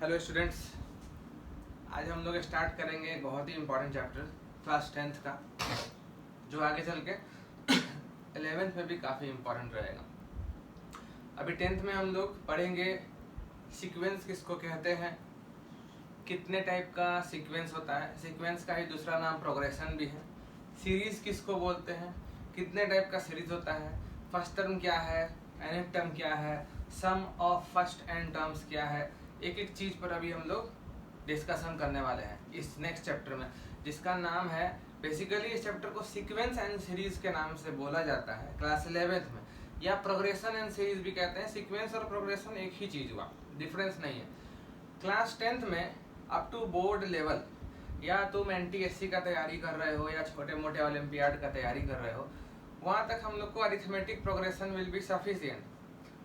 Hello students, आज हम लोग स्टार्ट करेंगे एक बहुत ही इम्पोर्टेंट चैप्टर क्लास 10th का, जो आगे चल के 11th में भी काफ़ी इम्पोर्टेंट रहेगा। अभी 10th में हम लोग पढ़ेंगे सीक्वेंस किसको कहते हैं, कितने टाइप का सीक्वेंस होता है, सीक्वेंस का ही दूसरा नाम प्रोग्रेशन भी है, सीरीज़ किसको बोलते हैं, कितने टाइप का सीरीज होता है, फर्स्ट टर्म क्या है, nth टर्म क्या है, sum of first and terms क्या है, एक एक चीज़ पर अभी हम लोग डिस्कशन करने वाले हैं इस नेक्स्ट चैप्टर में, जिसका नाम है, बेसिकली इस चैप्टर को सीक्वेंस एंड सीरीज के नाम से बोला जाता है क्लास 11th में, या प्रोग्रेशन एंड सीरीज भी कहते हैं। सीक्वेंस और प्रोग्रेशन एक ही चीज़ हुआ, डिफरेंस नहीं है। क्लास 10th में अप टू बोर्ड लेवल, या तुम NTSC का तैयारी कर रहे हो या छोटे मोटे ओलंपियाड का तैयारी कर रहे हो, वहाँ तक हम लोग को arithmetic progression will be sufficient.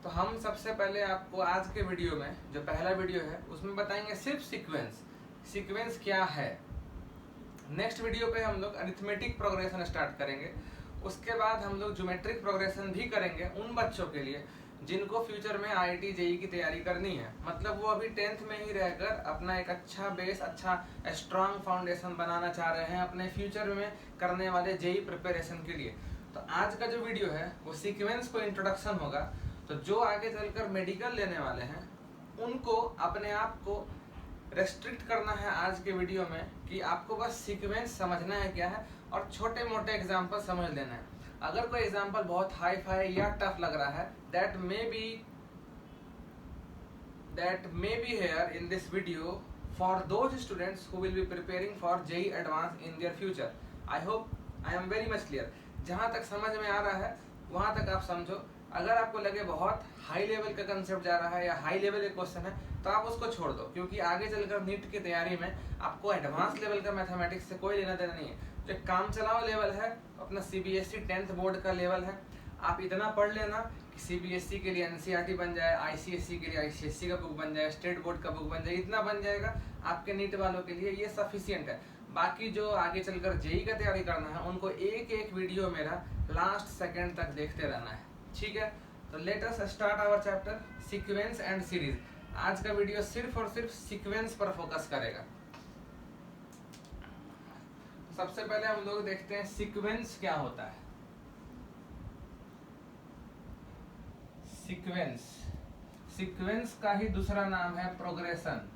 तो हम सबसे पहले आपको आज के वीडियो में, जो पहला वीडियो है, उसमें बताएंगे सिर्फ सीक्वेंस क्या है। नेक्स्ट वीडियो पे हम लोग अरिथमेटिक प्रोग्रेशन स्टार्ट करेंगे। उसके बाद हम लोग ज्योमेट्रिक प्रोग्रेशन भी करेंगे उन बच्चों के लिए जिनको फ्यूचर में IIT JEE की तैयारी करनी है, मतलब वो अभी 10th में ही रहकर अपना एक अच्छा बेस, अच्छा स्ट्रांग फाउंडेशन बनाना चाह रहे हैं अपने फ्यूचर में करने वाले JEE प्रिपरेशन के लिए। तो आज का जो वीडियो है वो सीक्वेंस को इंट्रोडक्शन होगा। तो जो आगे चलकर मेडिकल लेने वाले हैं उनको अपने आप को रेस्ट्रिक्ट करना है आज के वीडियो में, कि आपको बस सीक्वेंस समझना है क्या है और छोटे मोटे एग्जांपल समझ लेना है। अगर कोई एग्जांपल बहुत हाई फाई या टफ लग रहा है, that may be here in this video for those students who will be preparing for JEE advance in their future. I hope I am very much clear. जहाँ तक समझ में आ रहा है वहाँ तक आप समझो। अगर आपको लगे बहुत हाई लेवल का कंसेप्ट जा रहा है या हाई लेवल का क्वेश्चन है, तो आप उसको छोड़ दो, क्योंकि आगे चलकर नीट की तैयारी में आपको एडवांस लेवल का मैथमेटिक्स से कोई लेना देना नहीं है। जो काम चलाओ लेवल है अपना CBSE 10th बोर्ड का लेवल है, आप इतना पढ़ लेना कि CBSE के लिए NCERT बन जाए, ICSE के लिए ICSE का बुक बन जाए, स्टेट बोर्ड का बुक बन जाए, इतना बन जाएगा आपके नीट वालों के लिए, ये सफिशियंट है। बाकी जो आगे चलकर JEE का तैयारी करना है उनको एक एक वीडियो मेरा लास्ट सेकेंड तक देखते रहना है, ठीक है। तो let us start our chapter sequence and series. आज का वीडियो सिर्फ और सिर्फ सीक्वेंस पर फोकस करेगा। सबसे पहले हम लोग देखते हैं सीक्वेंस क्या होता है। सीक्वेंस का ही दूसरा नाम है प्रोग्रेशन।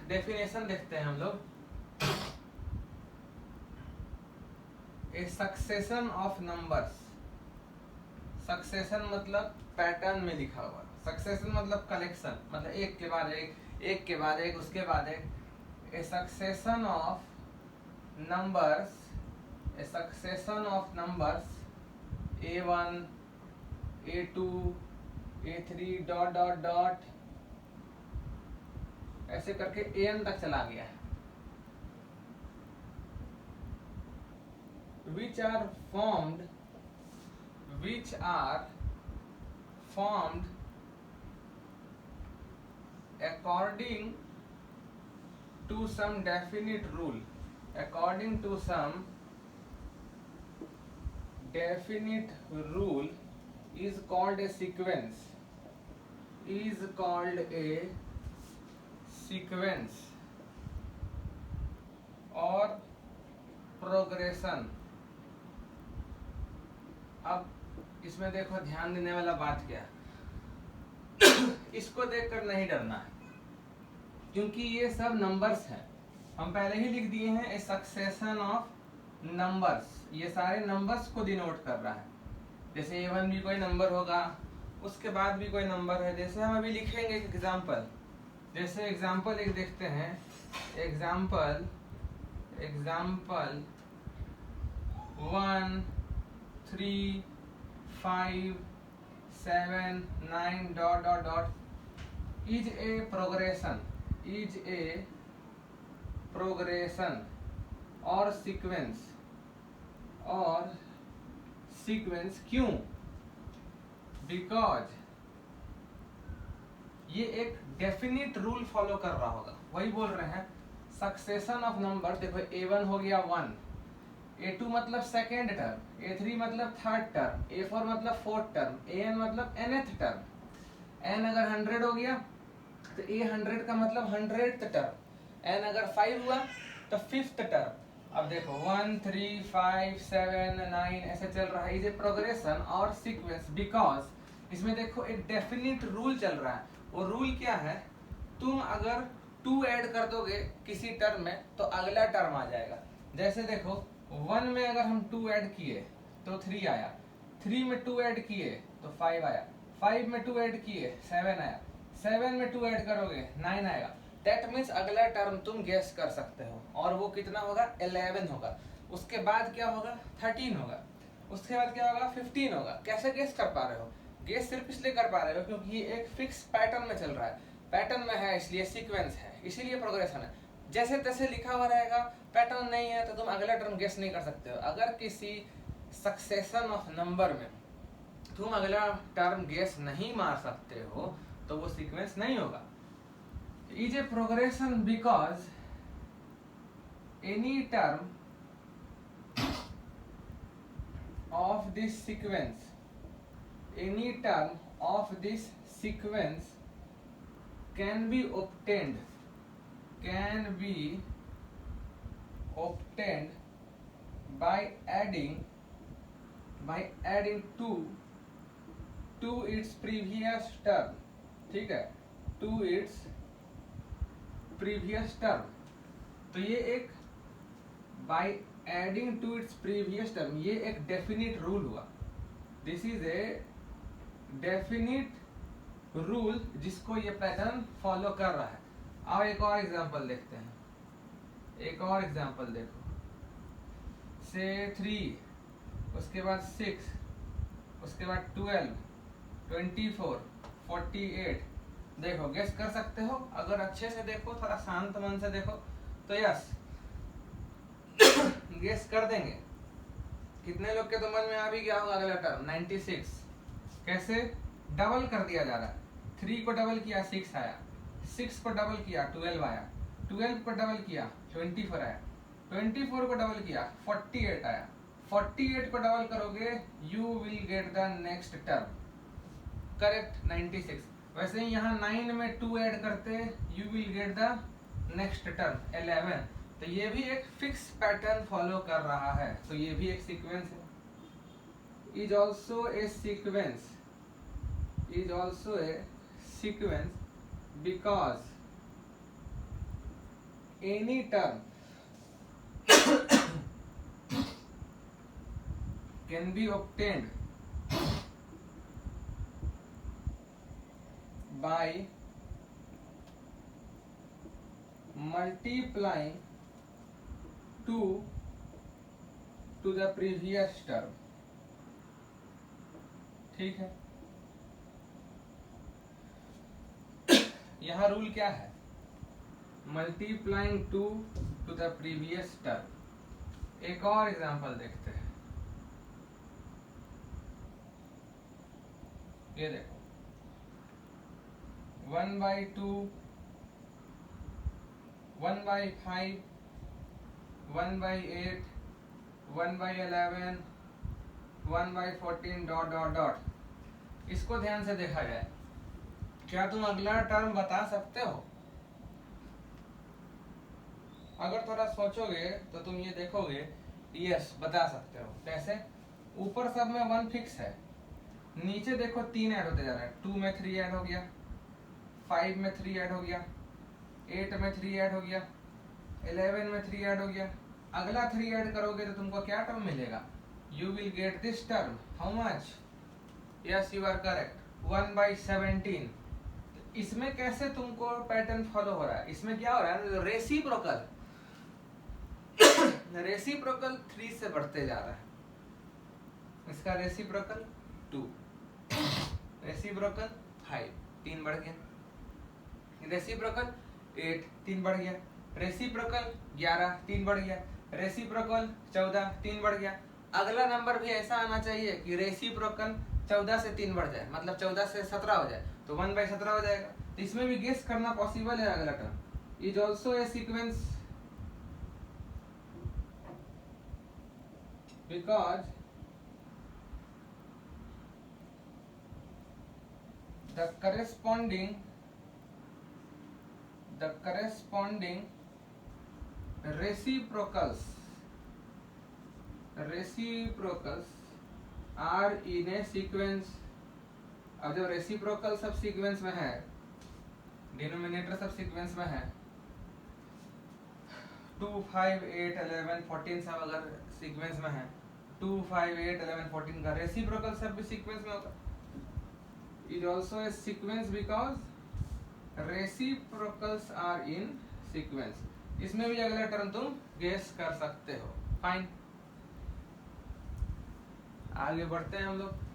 डेफिनेशन देखते हैं हम लोग। ए सक्सेशन ऑफ नंबर्स, सक्सेशन मतलब पैटर्न में लिखा हुआ, सक्सेशन मतलब कलेक्शन, मतलब एक के बाद एक, एक के बाद एक, उसके बाद एक। A succession of numbers, a succession of numbers A1 A2 A3 dot dot dot ऐसे करके AN तक चला गया है, which are formed according to some definite rule, according to some definite rule is called a sequence, is called a sequence और progression. अब इसमें देखो ध्यान देने वाला बात क्या है, इसको देखकर नहीं डरना है, क्योंकि ये सब नंबर्स हैं। हम पहले ही लिख दिए हैं ए सक्सेशन ऑफ नंबर्स, ये सारे नंबर्स को डिनोट कर रहा है। जैसे A1 भी कोई नंबर होगा, उसके बाद भी कोई नंबर है। जैसे हम अभी लिखेंगे एक एग्जाम्पल, जैसे एग्जाम्पल एक देखते हैं, example 1 3 5 7 9 dot dot dot is a progression और सीक्वेंस क्यों? बिकॉज ये एक डेफिनिट रूल फॉलो कर रहा होगा, वही बोल रहे हैं सक्सेशन ऑफ नंबर। देखो A1 हो गया 1, A2 मतलब सेकेंड टर्म, A3 मतलब थर्ड टर्म, A4 मतलब फोर्थ टर्म, AN मतलब nth टर्म। n अगर 100 हो गया तो A 100 का मतलब 100th टर्म, n अगर 5 हुआ तो 5th टर्म। अब देखो 1 3 5 7 9 ऐसे चल रहा है, इज ए प्रोग्रेशन और सीक्वेंस बिकॉज इसमें देखो एक डेफिनिट रूल चल रहा है। वो रूल क्या है, तुम अगर 2 ऐड कर दोगे किसी टर्म में तो अगला टर्म आ जाएगा। जैसे देखो 1 में अगर हम 2 ऐड किए तो 3 आया, 3 में 2 ऐड किए तो 5 आया, 5 में 2 ऐड किए 7 आया, 7 में 2 ऐड करोगे 9 आएगा। दैट मीन्स अगला टर्म तुम गेस कर सकते हो, और वो कितना होगा 11 होगा। उसके बाद क्या होगा 13 होगा, उसके बाद क्या होगा 15 होगा। कैसे गेस कर पा रहे हो, गेस सिर्फ इसलिए कर पा रहे हो क्योंकि ये एक फिक्स पैटर्न में चल रहा है, पैटर्न में है इसलिए सीक्वेंस है, इसीलिए प्रोग्रेशन है। जैसे तैसे लिखा हुआ रहेगा, पैटर्न नहीं है तो तुम अगला टर्म गेस नहीं कर सकते हो। अगर किसी सक्सेशन ऑफ नंबर में तुम अगला टर्म गेस नहीं मार सकते हो तो वो सीक्वेंस नहीं होगा। Is a progression because any term of this sequence, any term of this sequence can be obtained by adding to its previous term, ठीक है, to its previous term। तो ये एक by adding to its previous term, ये एक definite rule हुआ। This is A definite rule जिसको ये पैटर्न फॉलो कर रहा है। अब एक और एग्जांपल देखते हैं, एक और एग्जांपल देखो, से 3, उसके बाद 6, उसके बाद 12, 24, 48। देखो गेस कर सकते हो, अगर अच्छे से देखो, थोड़ा शांत मन से देखो तो यस गेस कर देंगे। कितने लोग के तो मन में आ भी गया होगा अगला टर्म 96। कैसे डबल कर दिया जा रहा है, 3 को डबल किया 6 आया, 6 को डबल किया 12 आया, 12 को डबल किया 24 आया, 24 को डबल किया 48 आया, 48 को डबल करोगे you will get the next term, correct 96। वैसे ही यहाँ 9 में 2 ऐड करते you will get the next term 11। तो ये भी एक फिक्स पैटर्न फॉलो कर रहा है, तो ये भी एक सीक्वेंस है। Is also a sequence, is also a sequence because any term can be obtained by multiplying 2 to the previous term, ठीक है। यहाँ रूल क्या है, multiplying 2 to the previous term. एक और एग्जांपल देखते हैं, ये देखो 1/2, 1/5, 1/8, 1/11, 1/14 डॉट डॉट डॉट। इसको ध्यान से देखा जाए, क्या तुम अगला टर्म बता सकते हो? अगर थोड़ा सोचोगे तो तुम ये देखोगे, यस बता सकते हो। कैसे? ऊपर सब में 1 फिक्स है, नीचे देखो 3 ऐड होते जा रहा है। 2 में 3 ऐड हो गया, 5 में 3 ऐड हो गया, 8 में 3 ऐड हो गया, 11 में 3 ऐड हो गया। अगला 3 ऐड करोगे तो तुमको क्या टर्म मिलेगा? You will get this term, how much? Yes you are correct, 1/17। इसमें कैसे तुमको पैटर्न फॉलो हो रहा है? इसमें क्या हो रहा है, रेसिप्रोकल रेसिप्रोकल 3 से बढ़ते जा रहा है। इसका रेसिप्रोकल 2, रेसिप्रोकल 5, 3 बढ़ गया, रेसिप्रोकल 8, 3 बढ़ गया, रेसिप्रोकल 11, 3 बढ़ गया, रेसिप्रोकल 14, 3 बढ़ गया। अगला नंबर भी ऐसा आना चाहिए कि रेसिप्रोकल 14 से 3 बढ़ जाए, मतलब 14 से 17 हो जाए, तो 1/17 हो जाएगा। तो इसमें भी गेस करना पॉसिबल है। अगला term is also a sequence because the corresponding reciprocals are in a sequence. अब जब रेसिप्रोकल सब सीक्वेंस में है, डिनोमिनेटर सब सीक्वेंस में है, 2, 5, 8, 11, 14 सब अगर सीक्वेंस में है, 2, 5, 8, 11, 14 का रेसिप्रोकल सब भी सीक्वेंस में होगा. Is also a sequence because reciprocals are in sequence. इसमें भी अगला टर्म तुम गेस कर सकते हो. फाइन, आगे बढ़ते हैं हम लोग.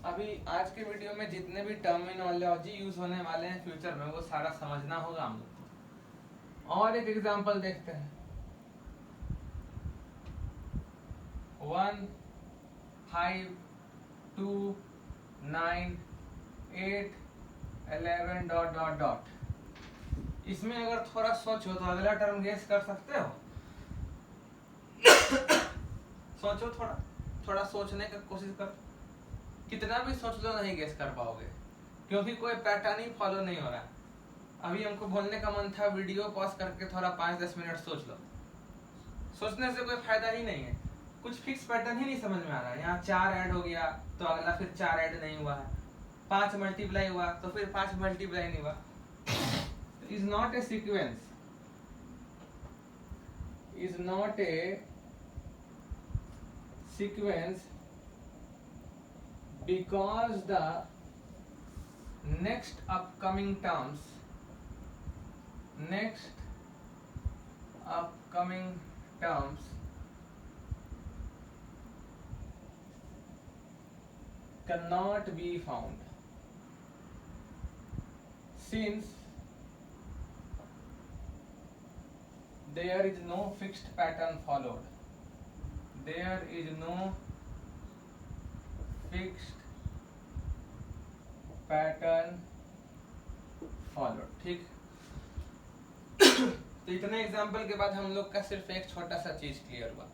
अभी आज के वीडियो में जितने भी टर्मिनोलॉजी यूज होने वाले हैं फ्यूचर में, वो सारा समझना होगा हम लोग को. और एक एग्जांपल देखते हैं. 1, 5, 2, 9, 8, 11 डॉट डॉट डॉट. इसमें अगर थोड़ा सोचो तो अगला टर्म गेस कर सकते हो. सोचो, थोड़ा सोचने की कोशिश करो. कितना भी सोच लो नहीं गेस कर पाओगे, क्योंकि कोई पैटर्न ही फॉलो नहीं हो रहा. अभी हमको बोलने का मन था, वीडियो पॉज करके थोड़ा 5-10 मिनट सोच लो. सोचने से कोई फायदा ही नहीं है. कुछ फिक्स पैटर्न ही नहीं समझ में आ रहा है. यहाँ 4 ऐड हो गया तो अगला फिर 4 ऐड नहीं हुआ है. 5 मल्टीप्लाई हुआ तो फिर 5 मल्टीप्लाई नहीं हुआ. Is not a sequence, is not a sequence because the next upcoming terms cannot be found, since there is no fixed pattern followed. There is no fixed pattern followed. ठीक. तो इतने example के बाद हम लोग का सिर्फ एक छोटा सा चीज क्लियर हुआ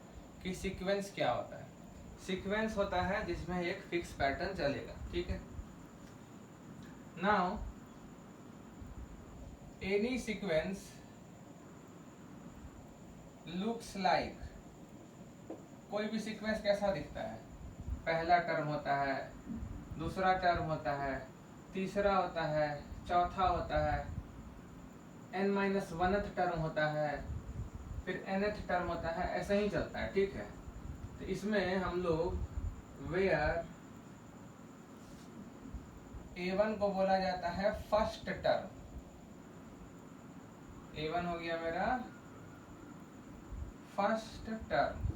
कि सीक्वेंस क्या होता है. सीक्वेंस होता है जिसमें एक फिक्स पैटर्न चलेगा. ठीक है. Now any sequence looks like, कोई भी सीक्वेंस कैसा दिखता है? पहला टर्म होता है, दूसरा टर्म होता है, तीसरा होता है, चौथा होता है, n-1th टर्म होता है, फिर nth टर्म होता है. ऐसा ही चलता है. ठीक है. तो इसमें हम लोग वेयर A1 को बोला जाता है फर्स्ट टर्म. A1 हो गया मेरा फर्स्ट टर्म.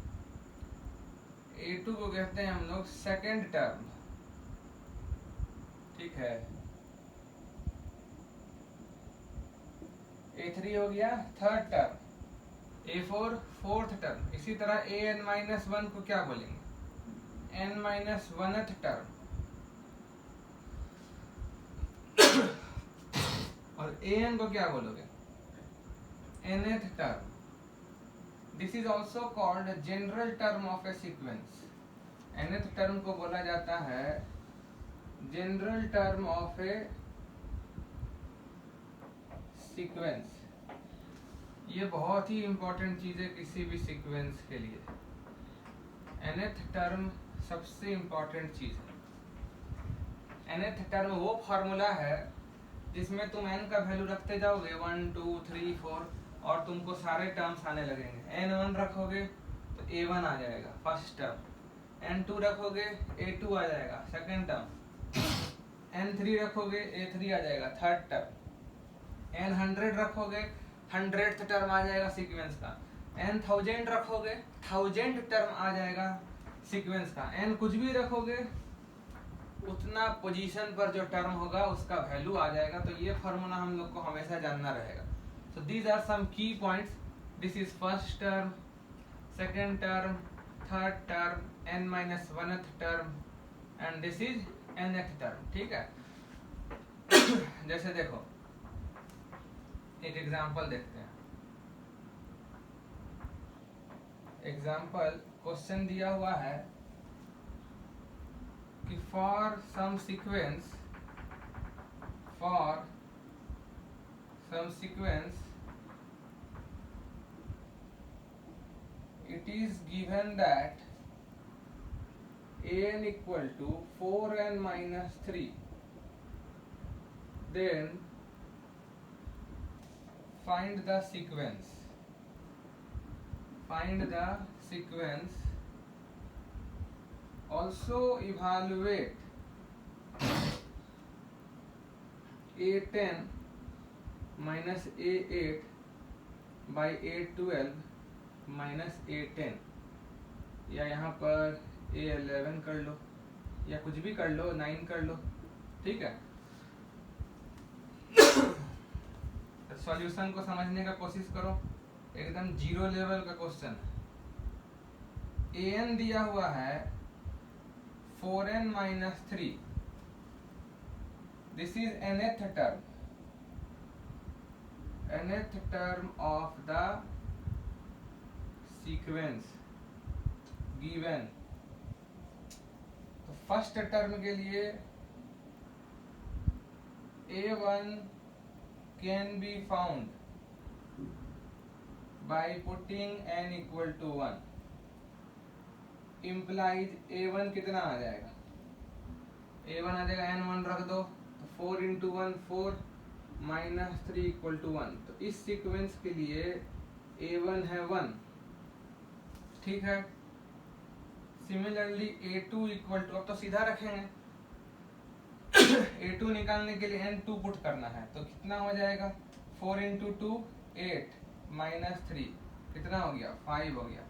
A2 को कहते हैं हम लोग सेकेंड टर्म. ठीक है. A3 हो गया third term. A4 fourth term. इसी तरह an-1 को क्या बोलेंगे? n-1th term. और an को क्या बोलोगे? nth term. This is also called a general term of a sequence. nth term को बोला जाता है general term of a sequence. ये बहुत ही important चीज है किसी भी सीक्वेंस के लिए. nth टर्म सबसे important चीज है. nth टर्म वो फॉर्मूला है जिसमें तुम n का वैल्यू रखते जाओगे 1, 2, 3, 4 और तुमको सारे टर्म्स आने लगेंगे. n1 रखोगे तो a1 आ जाएगा फर्स्ट टर्म. n2 रखोगे a2 आ जाएगा सेकंड टर्म. n3 रखोगे a3 आ जाएगा थर्ड टर्म. n100 रखोगे 100th टर्म आ जाएगा सीक्वेंस का. n1000 रखोगे 1000th टर्म आ जाएगा सीक्वेंस का. n कुछ भी रखोगे उतना पोजीशन पर जो टर्म होगा उसका वैल्यू आ जाएगा. तो ये फॉर्मूला हम लोग को हमेशा जानना रहेगा. So these are some key points. This is first term, second term, third term, n minus 1th term and this is nth term, ठीक है। जैसे देखो एक एग्जांपल देखते हैं। एग्जांपल क्वेश्चन दिया हुआ है कि for some sequence it is given that an equal to 4n minus 3, then find the sequence also evaluate a10 minus a8 by a12 minus a10, या यहाँ पर a11 कर लो या कुछ भी कर लो, 9 कर लो, ठीक है। सॉल्यूशन को समझने का कोशिश करो, एकदम जीरो लेवल का क्वेश्चन है। an दिया हुआ है 4n minus 3, this is nth term of the sequence given. तो फर्स्ट टर्म के लिए a1 can be found by putting n equal to 1, implies a1 कितना आ जाएगा, a1 आ जाएगा n1 रख दो तो 4 इंटू 1 4 माइनस 3 इक्वल टू 1। तो इस सीक्वेंस के लिए a1 है 1, ठीक है। सिमिलरली a2 इक्वल टू, अब तो सीधा रखेंगे, a2 निकालने के लिए n2 पुट करना है, तो कितना हो जाएगा 4 इंटू 2 8 माइनस 3 कितना हो गया 5 हो गया।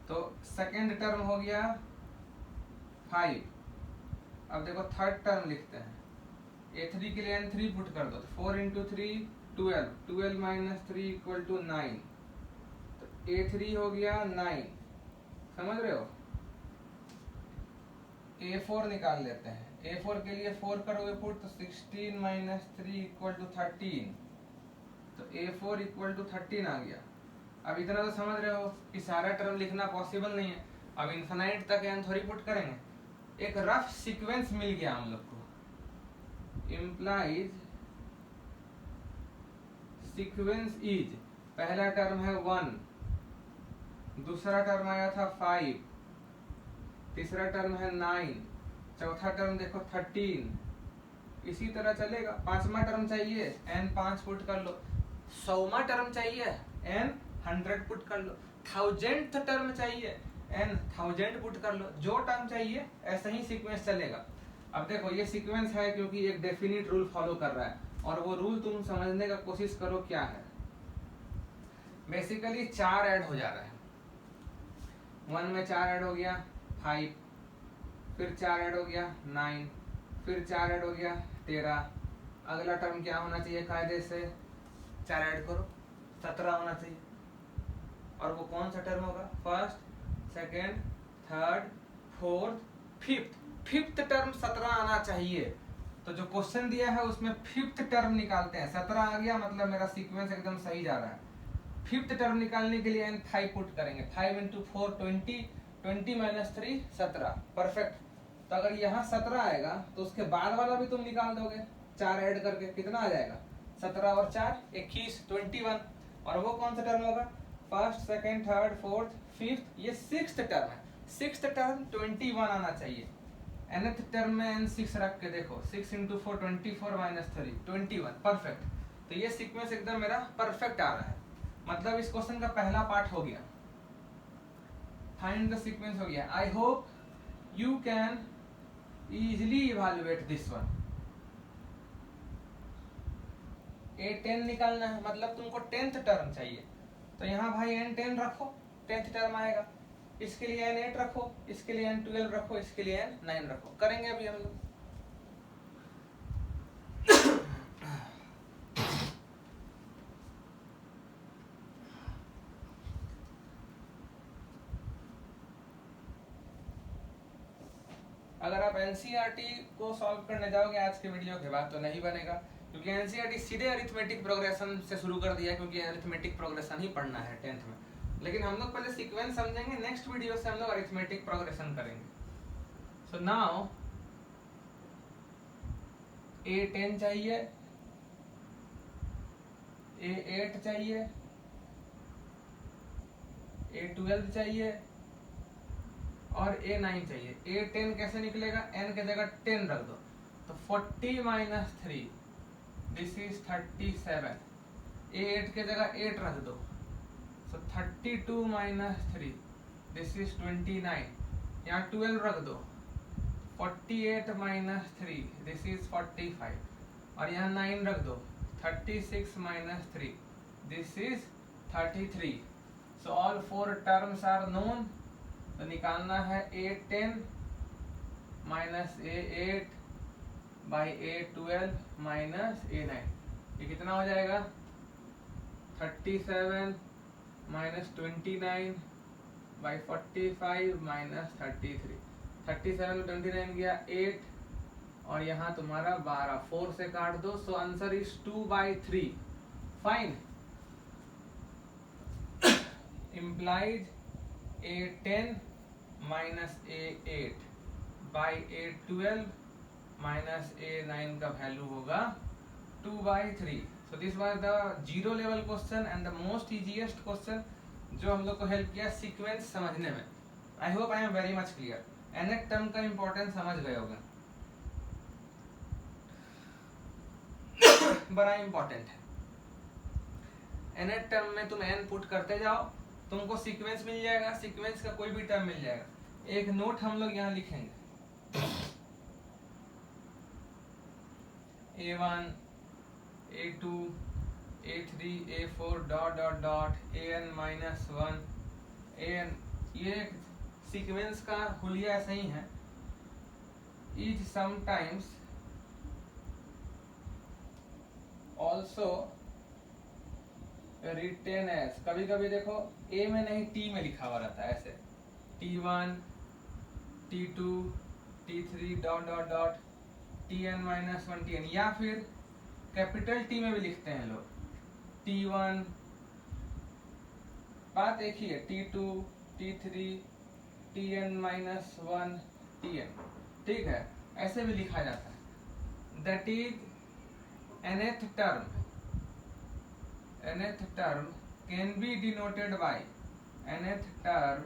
तो सेकेंड टर्म हो गया 5। अब देखो थर्ड टर्म लिखते हैं, a3 के लिए n3 पुट कर दो, तो 4 इंटू 3 12 माइनस 3 इक्वल टू 9, तो a3 हो गया 9, समझ रहे हो। a4 निकाल लेते हैं, a4 के लिए 4 करोगे पुट तो 16 माइनस 3 इक्वल टू 13, तो a4 इक्वल टू 13 आ गया। अब इतना तो समझ रहे हो कि सारा टर्म लिखना पॉसिबल नहीं है, अब इनफिनाइट तक n थोड़ी पुट करेंगे। एक रफ सीक्वेंस मिल गया हम लोग को, इम्प्लाइज सीक्वेंस इज, पहला टर्म है 1, दूसरा टर्म आया था 5, तीसरा टर्म है 9, चौथा टर्म देखो 13, इसी तरह चलेगा। पांचवा टर्म चाहिए n 5 पुट कर लो, 100वां टर्म चाहिए n 100 पुट कर लो, 1000th टर्म चाहिए n 1000 पुट कर लो, जो टर्म चाहिए ऐसा ही सीक्वेंस चलेगा। अब देखो ये सीक्वेंस है क्योंकि एक डेफिनिट रूल फॉलो कर रहा है, और वो रूल तुम समझने का कोशिश करो क्या है। बेसिकली 4 ऐड हो जा रहा है, 1 में 4 ऐड हो गया 5, फिर 4 ऐड हो गया 9, फिर 4 ऐड हो गया 13। अगला टर्म क्या होना चाहिए, कायदे से 4 ऐड करो 17 होना चाहिए। और वो कौन सा टर्म होगा, first second third fourth fifth term 17 आना चाहिए। तो जो क्वेश्चन दिया है उसमें फिफ्थ टर्म निकालते हैं, 17 आ गया मतलब मेरा सीक्वेंस एकदम सही जा रहा है। फिफ्थ टर्म निकालने के लिए n 5 पुट करेंगे, 5 इंटू 4 20, 20 माइनस 3 17, परफेक्ट। तो अगर यहाँ 17 आएगा तो उसके बाद वाला भी तुम निकाल दोगे 4 ऐड करके, कितना आ जाएगा 17 और 4 21 21। और वो कौन सा टर्म होगा, first second third fourth fifth, ये सिक्स्थ टर्म है। सिक्स्थ टर्म 21 आना चाहिए। nth टर्म में n 6 रख के देखो, 6 इंटू 4 24 माइनस 3 21, परफेक्ट। तो ये सीक्वेंस एकदम मेरा परफेक्ट आ रहा है, मतलब इस क्वेश्चन का पहला पार्ट हो गया, फाइंड द सीक्वेंस हो गया। I hope you can easily evaluate this one. a10 निकालना है, मतलब तुमको 10th टर्म चाहिए, तो यहाँ भाई n10 रखो, 10th टर्म आएगा। इसके लिए n8 रखो, इसके लिए n12 रखो, इसके लिए n9 रखो। करेंगे अभी हम लोग। अगर आप एनसीईआरटी को सॉल्व करने जाओगे आज के वीडियो के बाद तो नहीं बनेगा, क्योंकि एनसीईआरटी सीधे अरिथमेटिक प्रोग्रेशन से शुरू कर दिया, क्योंकि अरिथमेटिक प्रोग्रेशन ही पढ़ना है 10th में। लेकिन हम लोग पहले सीक्वेंस समझेंगे, नेक्स्ट वीडियो से हम लोग अरिथमेटिक प्रोग्रेशन करेंगे। सो नाउ A10 चाहिए, A8 चाहिए, A12 चाहिए और A9 चाहिए। A10 कैसे निकलेगा, n के जगह 10 रख दो तो 40 माइनस 3 दिस इज 37। A8 के जगह 8 रख दो सो 32 माइनस 3 दिस इज 29। यहाँ 12 रख दो 48 माइनस 3 दिस इज 45 और यहाँ 9 रख दो 36 minus 3 this is 33। So all 4 terms are known. तो निकालना है A10 minus A8 by A12 minus A9। ये कितना हो जाएगा 37 माइनस 29 बाई 45 माइनस 33। 37 में 29 गया 8 और यहाँ तुम्हारा 12, 4 से काट दो। So answer is 2/3। Fine. implies A10 minus A8 by A12 minus A9 का वैल्यू होगा 2/3। So this was the 0 level question and the most easiest question जो हम लोग को हेल्प किया सीक्वेंस समझने में। I hope I am very much clear. nth term का इंपॉर्टेंस समझ गए होंगे, बड़ा इंपॉर्टेंट है। nth टर्म में तुम n पुट करते जाओ, तुमको सीक्वेंस मिल जाएगा, सीक्वेंस का कोई भी टर्म मिल जाएगा। एक नोट हम लोग यहाँ लिखेंगे A1 A2 A3 A4 dot dot dot AN minus 1 AN। ये सीक्वेंस का हुलिया ऐसा ही है। Is sometimes also written as, कभी कभी देखो A में नहीं T में लिखा हुआ रहता है ऐसे T1 T2 T3 dot dot dot Tn minus 1 Tn, या फिर कैपिटल T में भी लिखते हैं लोग T1। बात एक ही है T2 T3 Tn minus 1 Tn, ठीक है, ऐसे भी लिखा जाता है। That is nth term। nth term can be denoted by, nth term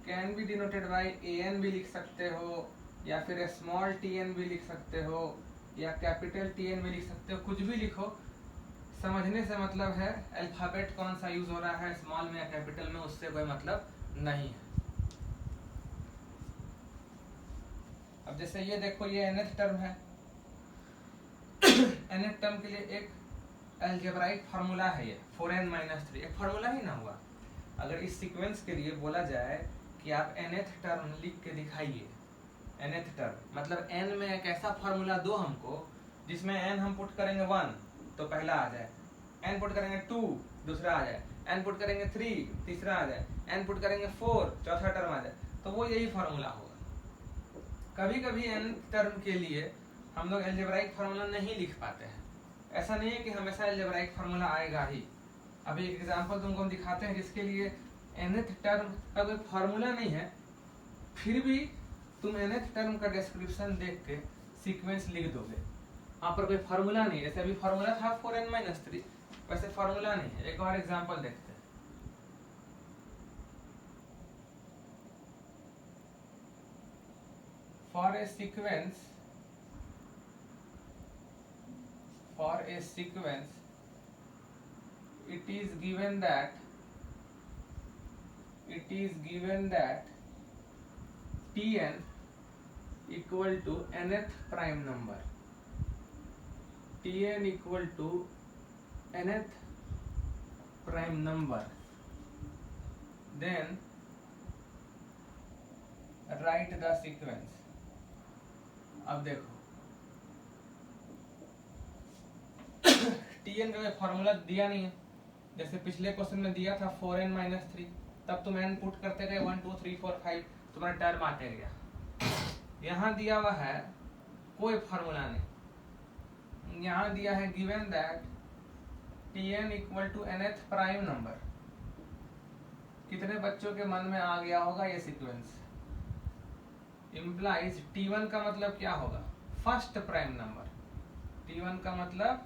can be denoted by an भी लिख सकते हो, या फिर स्मॉल tn भी लिख सकते हो, या कैपिटल Tn भी लिख सकते हो, कुछ भी लिखो। समझने से मतलब है अल्फाबेट कौन सा यूज हो रहा है, स्मॉल में या कैपिटल में, उससे कोई मतलब नहीं है। अब जैसे ये देखो ये nth टर्म है nth टर्म के लिए एक अलजेब्राइक फार्मूला है ये 4n माइनस 3, एक फार्मूला ही ना हुआ। अगर इस सीक्वेंस के लिए बोला जाए कि आप nth टर्म लिख के दिखाइए, nth टर्म मतलब n में एक ऐसा फार्मूला दो हमको जिसमें n हम पुट करेंगे 1 तो पहला आ जाए, n पुट करेंगे 2 दूसरा आ जाए, n पुट करेंगे 3 तीसरा आ जाए, n पुट करेंगे 4 चौथा टर्म आ जाए, तो वो यही फार्मूला होगा। कभी कभी n टर्म के लिए हम लोग अलजेब्राइक फार्मूला नहीं लिख पाते हैं। ऐसा नहीं है कि हमेशा अलजेब्राइक फार्मूला आएगा ही। अभी एक एग्जांपल तुमको हम दिखाते हैं जिसके लिए nth टर्म का कोई फार्मूला नहीं है, फिर भी तुम nth टर्म का डिस्क्रिप्शन देख के सीक्वेंस लिख दोगे। वहाँ पर कोई फार्मूला नहीं, जैसे अभी फार्मूला था 4n माइनस 3, वैसे फार्मूला नहीं है। एक और एग्जांपल देखते हैं। For a sequence it is given that Tn equal to nth prime number, Tn equal to nth prime number, then write the sequence। अब देखो Tn का फॉर्मूला दिया नहीं है, जैसे पिछले क्वेश्चन में दिया था 4n माइनस 3, तब तुम n पुट करते गए 1 2 3 4 5 तुम्हारा टर्म आते गया। यहाँ दिया हुआ है कोई फॉर्मूला नहीं, यहाँ दिया है given that Tn equal to nth prime number. कितने बच्चों के मन में आ गया होगा ये सीक्वेंस? इम्प्लाइज T1 का मतलब क्या होगा? First prime number. T1 का मतलब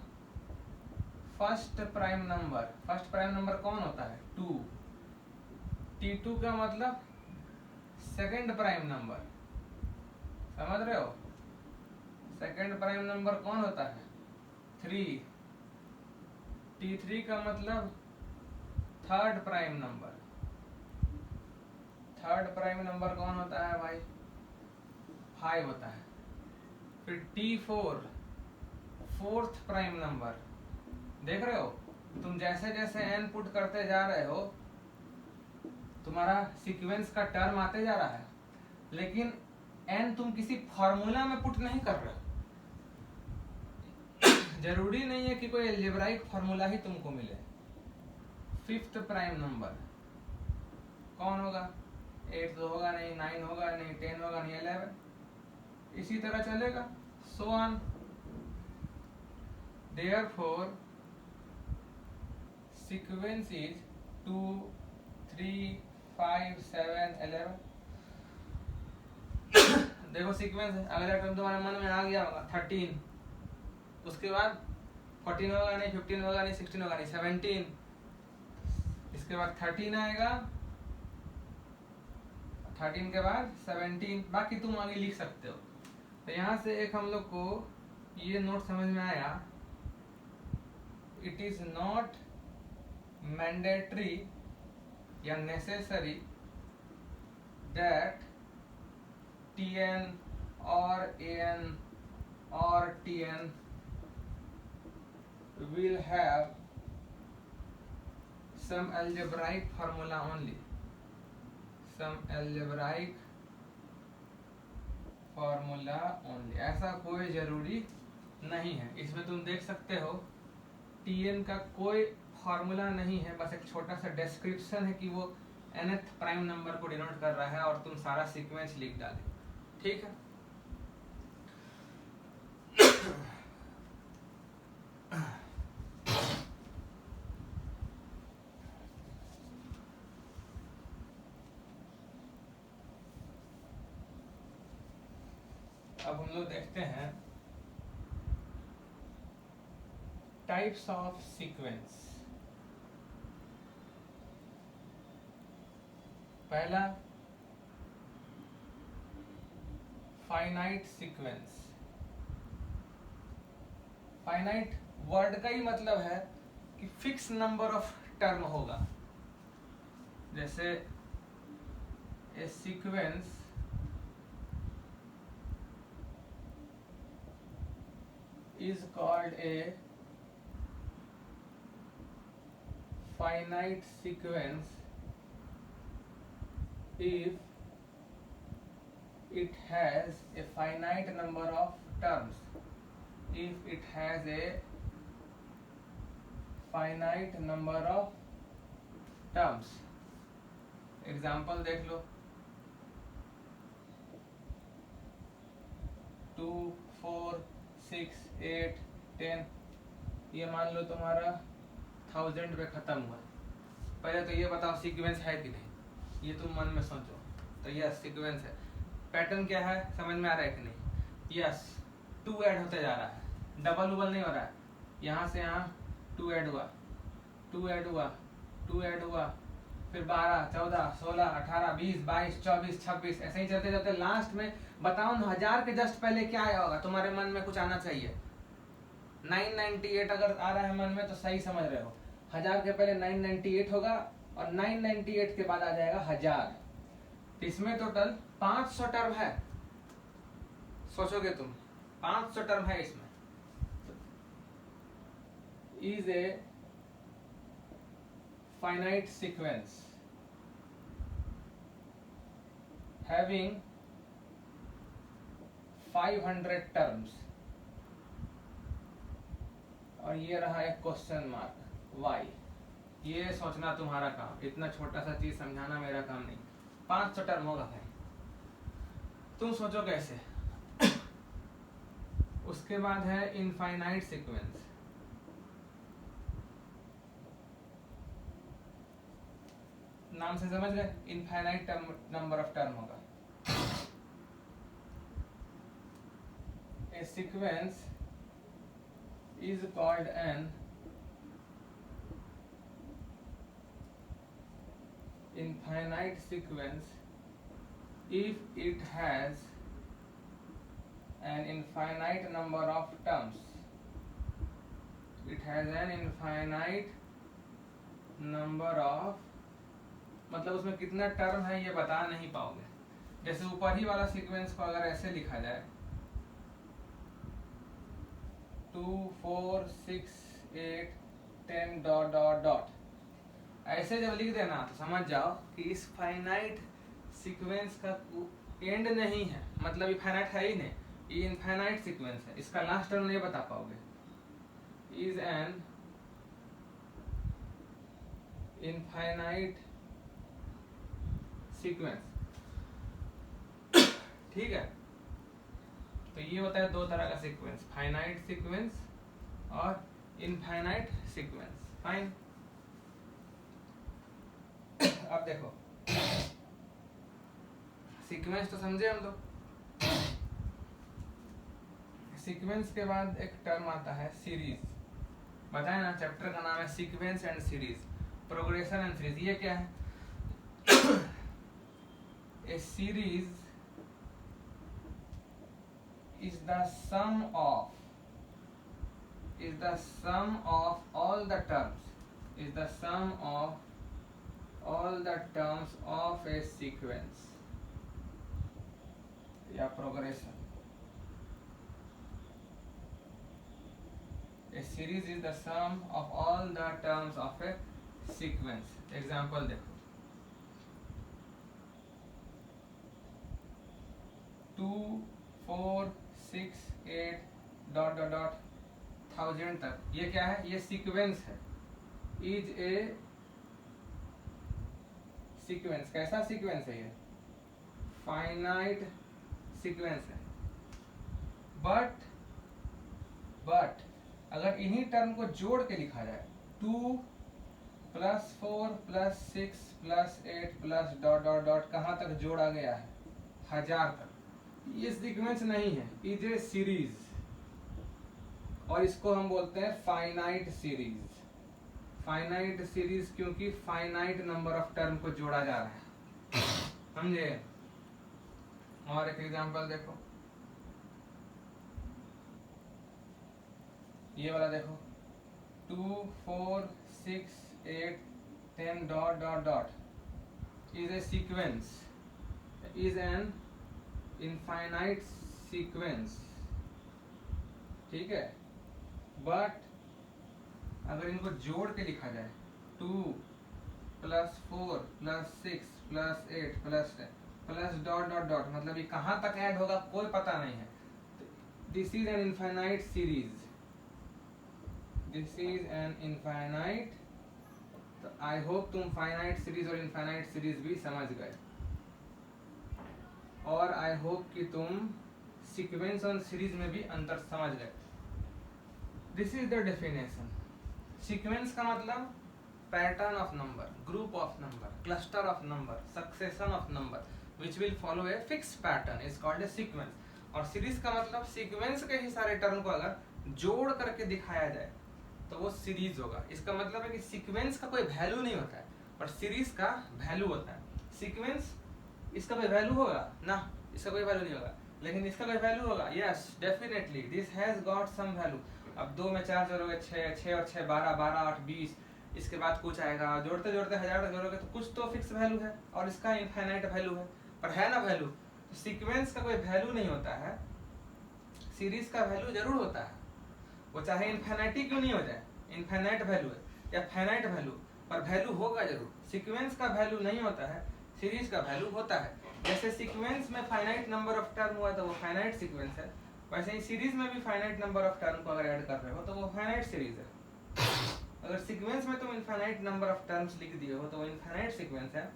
first prime number. First prime number कौन होता है? 2। T2 का मतलब सेकंड प्राइम नंबर। समझ रहे हो? सेकंड प्राइम नंबर कौन होता है? 3। T3 का मतलब third prime number. Third prime number कौन होता है भाई? 5 होता है। फिर T4 फोर्थ प्राइम नंबर। देख रहे हो, तुम जैसे जैसे n पुट करते जा रहे हो तुम्हारा सीक्वेंस का टर्म आते जा रहा है, लेकिन n तुम किसी फॉर्मूला में पुट नहीं कर रहे हो। जरूरी नहीं है कि कोई एल्जेब्राइक फॉर्मूला ही तुमको मिले। फिफ्थ प्राइम नंबर कौन होगा? 8 तो होगा नहीं, 9 होगा नहीं, 10 होगा नहीं, 11। इसी तरह चलेगा, so on. Therefore sequence is 2, 3, 5, 7, 11। देखो सीक्वेंस है। अगला टर्म तुम्हारे मन में आ गया होगा 13, उसके बाद 14 होगा नहीं, 15 होगा नहीं, 16 होगा नहीं, 17, इसके बाद 13 आएगा, 13 के बाद 17, बाकी तुम आगे लिख सकते हो। तो यहाँ से एक हम लोग को ये नोट समझ में आया, इट इज नॉट मैंडेटरी या necessary that Tn or An or Tn will have some algebraic formula only. Some algebraic formula only. ऐसा कोई जरूरी नहीं है। इसमें तुम देख सकते हो Tn का कोई फॉर्मूला नहीं है, बस एक छोटा सा डिस्क्रिप्शन है कि वो nth प्राइम नंबर को डिनोट कर रहा है और तुम सारा सीक्वेंस लिख डाले। ठीक है। अब हम लोग देखते हैं टाइप्स ऑफ सीक्वेंस। पहला फाइनाइट सीक्वेंस। फाइनाइट वर्ड का ही मतलब है कि फिक्स नंबर ऑफ टर्म होगा। जैसे ए sequence is called a finite sequence if it has a finite number of terms. If it has a finite number of terms. Example देख लो, 2, 4, 6, 8, 10। ये मान लो तुम्हारा 1000 पे खत्म हुआ। पहले तो ये बताओ सीक्वेंस है कि नहीं, ये तुम मन में सोचो। तो यस सीक्वेंस है। पैटर्न क्या है समझ में आ रहा है कि नहीं? यस 2 ऐड होते जा रहा है, डबल उबल नहीं हो रहा है। यहाँ से यहाँ 2 ऐड हुआ, 2 ऐड हुआ, 2 ऐड हुआ, फिर 12, 14, 16, 18, 20, 22, 24, 26, ऐसे ही चलते चलते लास्ट में बताओ 1000 के जस्ट पहले क्या आया होगा? तुम्हारे मन में कुछ आना चाहिए। 998 अगर आ रहा है मन में तो सही समझ रहे हो। 1000 के पहले 998 होगा और 998 के बाद आ जाएगा 1000। इसमें टोटल 500 टर्म है। सोचोगे तुम 500 टर्म है इसमें। Is a finite sequence having 500 terms। और ये रहा एक क्वेश्चन मार्क वाई। ये सोचना तुम्हारा काम, इतना छोटा सा चीज समझाना मेरा काम नहीं। 500 टर्म होगा भाई। तुम सोचो कैसे। उसके बाद है इनफाइनाइट सीक्वेंस। नाम से समझ गए, इनफाइनाइट नंबर ऑफ टर्म होगा। A sequence is called an infinite sequence if it has an infinite number of terms. It has an infinite number of, मतलब उसमें कितना टर्म है ये बता नहीं पाओगे। जैसे ऊपर ही वाला सीक्वेंस को अगर ऐसे लिखा जाए 2 4 6 8 10 डॉट डॉट डॉट, ऐसे जब लिख देना तो समझ जाओ कि इस फाइनाइट सीक्वेंस का एंड नहीं है, मतलब ये फाइनाइट है ही नहीं, ये इनफाइनाइट सीक्वेंस है, इसका लास्ट टर्म नहीं बता पाओगे। इज एन इनफाइनाइट सीक्वेंस, ठीक है। तो ये होता है दो तरह का सीक्वेंस, फाइनाइट सीक्वेंस और इनफाइनाइट सीक्वेंस। फाइन। अब देखो सीक्वेंस तो समझे हम लोग। सीक्वेंस के बाद एक टर्म आता है सीरीज। बताए ना, चैप्टर का नाम है sequence and series, progression and series. ये क्या है? ए series is the sum of all the terms, is the sum of all the terms of a sequence या progression. A series is the sum of all the terms of a sequence. Example देखो, 2 4 6 8 dot dot dot 1000 तक, ये क्या है? ये sequence है। Is a sequence. कैसा sequence है ये? फाइनाइट सीक्वेंस है। बट अगर इन्हीं टर्म को जोड़ के लिखा जाए 2 + 4 + 6 + 8 + डॉट डॉट डॉट, कहाँ तक जोड़ा गया है? 1000 तक। ये सीक्वेंस नहीं है, इज ए सीरीज, और इसको हम बोलते हैं फाइनाइट सीरीज। फाइनाइट सीरीज क्योंकि फाइनाइट नंबर ऑफ टर्म को जोड़ा जा रहा है, समझे? और एक एग्जांपल देखो, ये वाला देखो, 2 4 6 8 10 dot dot dot is a sequence, is an infinite sequence, ठीक है। बट अगर इनको जोड़ के लिखा जाए 2 + 4 + 6 + 8 + 10 + डॉट डॉट डॉट, मतलब ये कहाँ तक ऐड होगा कोई पता नहीं है। This is an infinite series, this is an infinite. तो आई होप तुम फाइनाइट सीरीज और इनफाइनाइट सीरीज भी समझ गए, और आई होप कि तुम सीक्वेंस और सीरीज में भी अंतर समझ गए। This is the definition. Sequence का मतलब pattern of number, group of number, cluster of number, succession of number which will follow a fix pattern is called a sequence. और सीरीज का मतलब सीक्वेंस के ही सारे टर्म को अगर जोड़ करके दिखाया जाए तो वो सीरीज होगा। इसका मतलब है कि सीक्वेंस का कोई वैल्यू नहीं होता है, पर सीरीज का वैल्यू होता है। सीक्वेंस इसका कोई वैल्यू होगा ना, इसका कोई वैल्यू नहीं होगा, लेकिन इसका कोई वैल्यू होगा। Yes definitely this has got some value. अब 2 में 4 जोड़ोगे 6, 6 और 6 12, 12 8 20, इसके बाद कुछ आएगा, जोड़ते जोड़ते 1000 जोड़ोगे तो कुछ तो फिक्स वैल्यू है, और इसका इनफाइनाइट वैल्यू है, पर है ना वैल्यू। तो सीक्वेंस का कोई वैल्यू नहीं होता है, सीरीज का वैल्यू जरूर होता है, वो चाहे इनफाइनाइटी क्यों नहीं हो जाए, इनफाइनाइट वैल्यू है या फाइनाइट वैल्यू, पर वैल्यू होगा जरूर। सीक्वेंस का वैल्यू नहीं होता है, सीरीज का वैल्यू होता है। जैसे सीक्वेंस में फाइनाइट नंबर ऑफ टर्म हुआ तो वो फाइनाइट सीक्वेंस है, वैसे ही सीरीज में भी फाइनाइट नंबर ऑफ टर्म को अगर ऐड कर रहे हो तो वो फाइनाइट सीरीज है। अगर सीक्वेंस में तुम इनफाइनाइट नंबर ऑफ टर्म्स लिख दिए हो तो वो इनफाइनाइट सीक्वेंस है,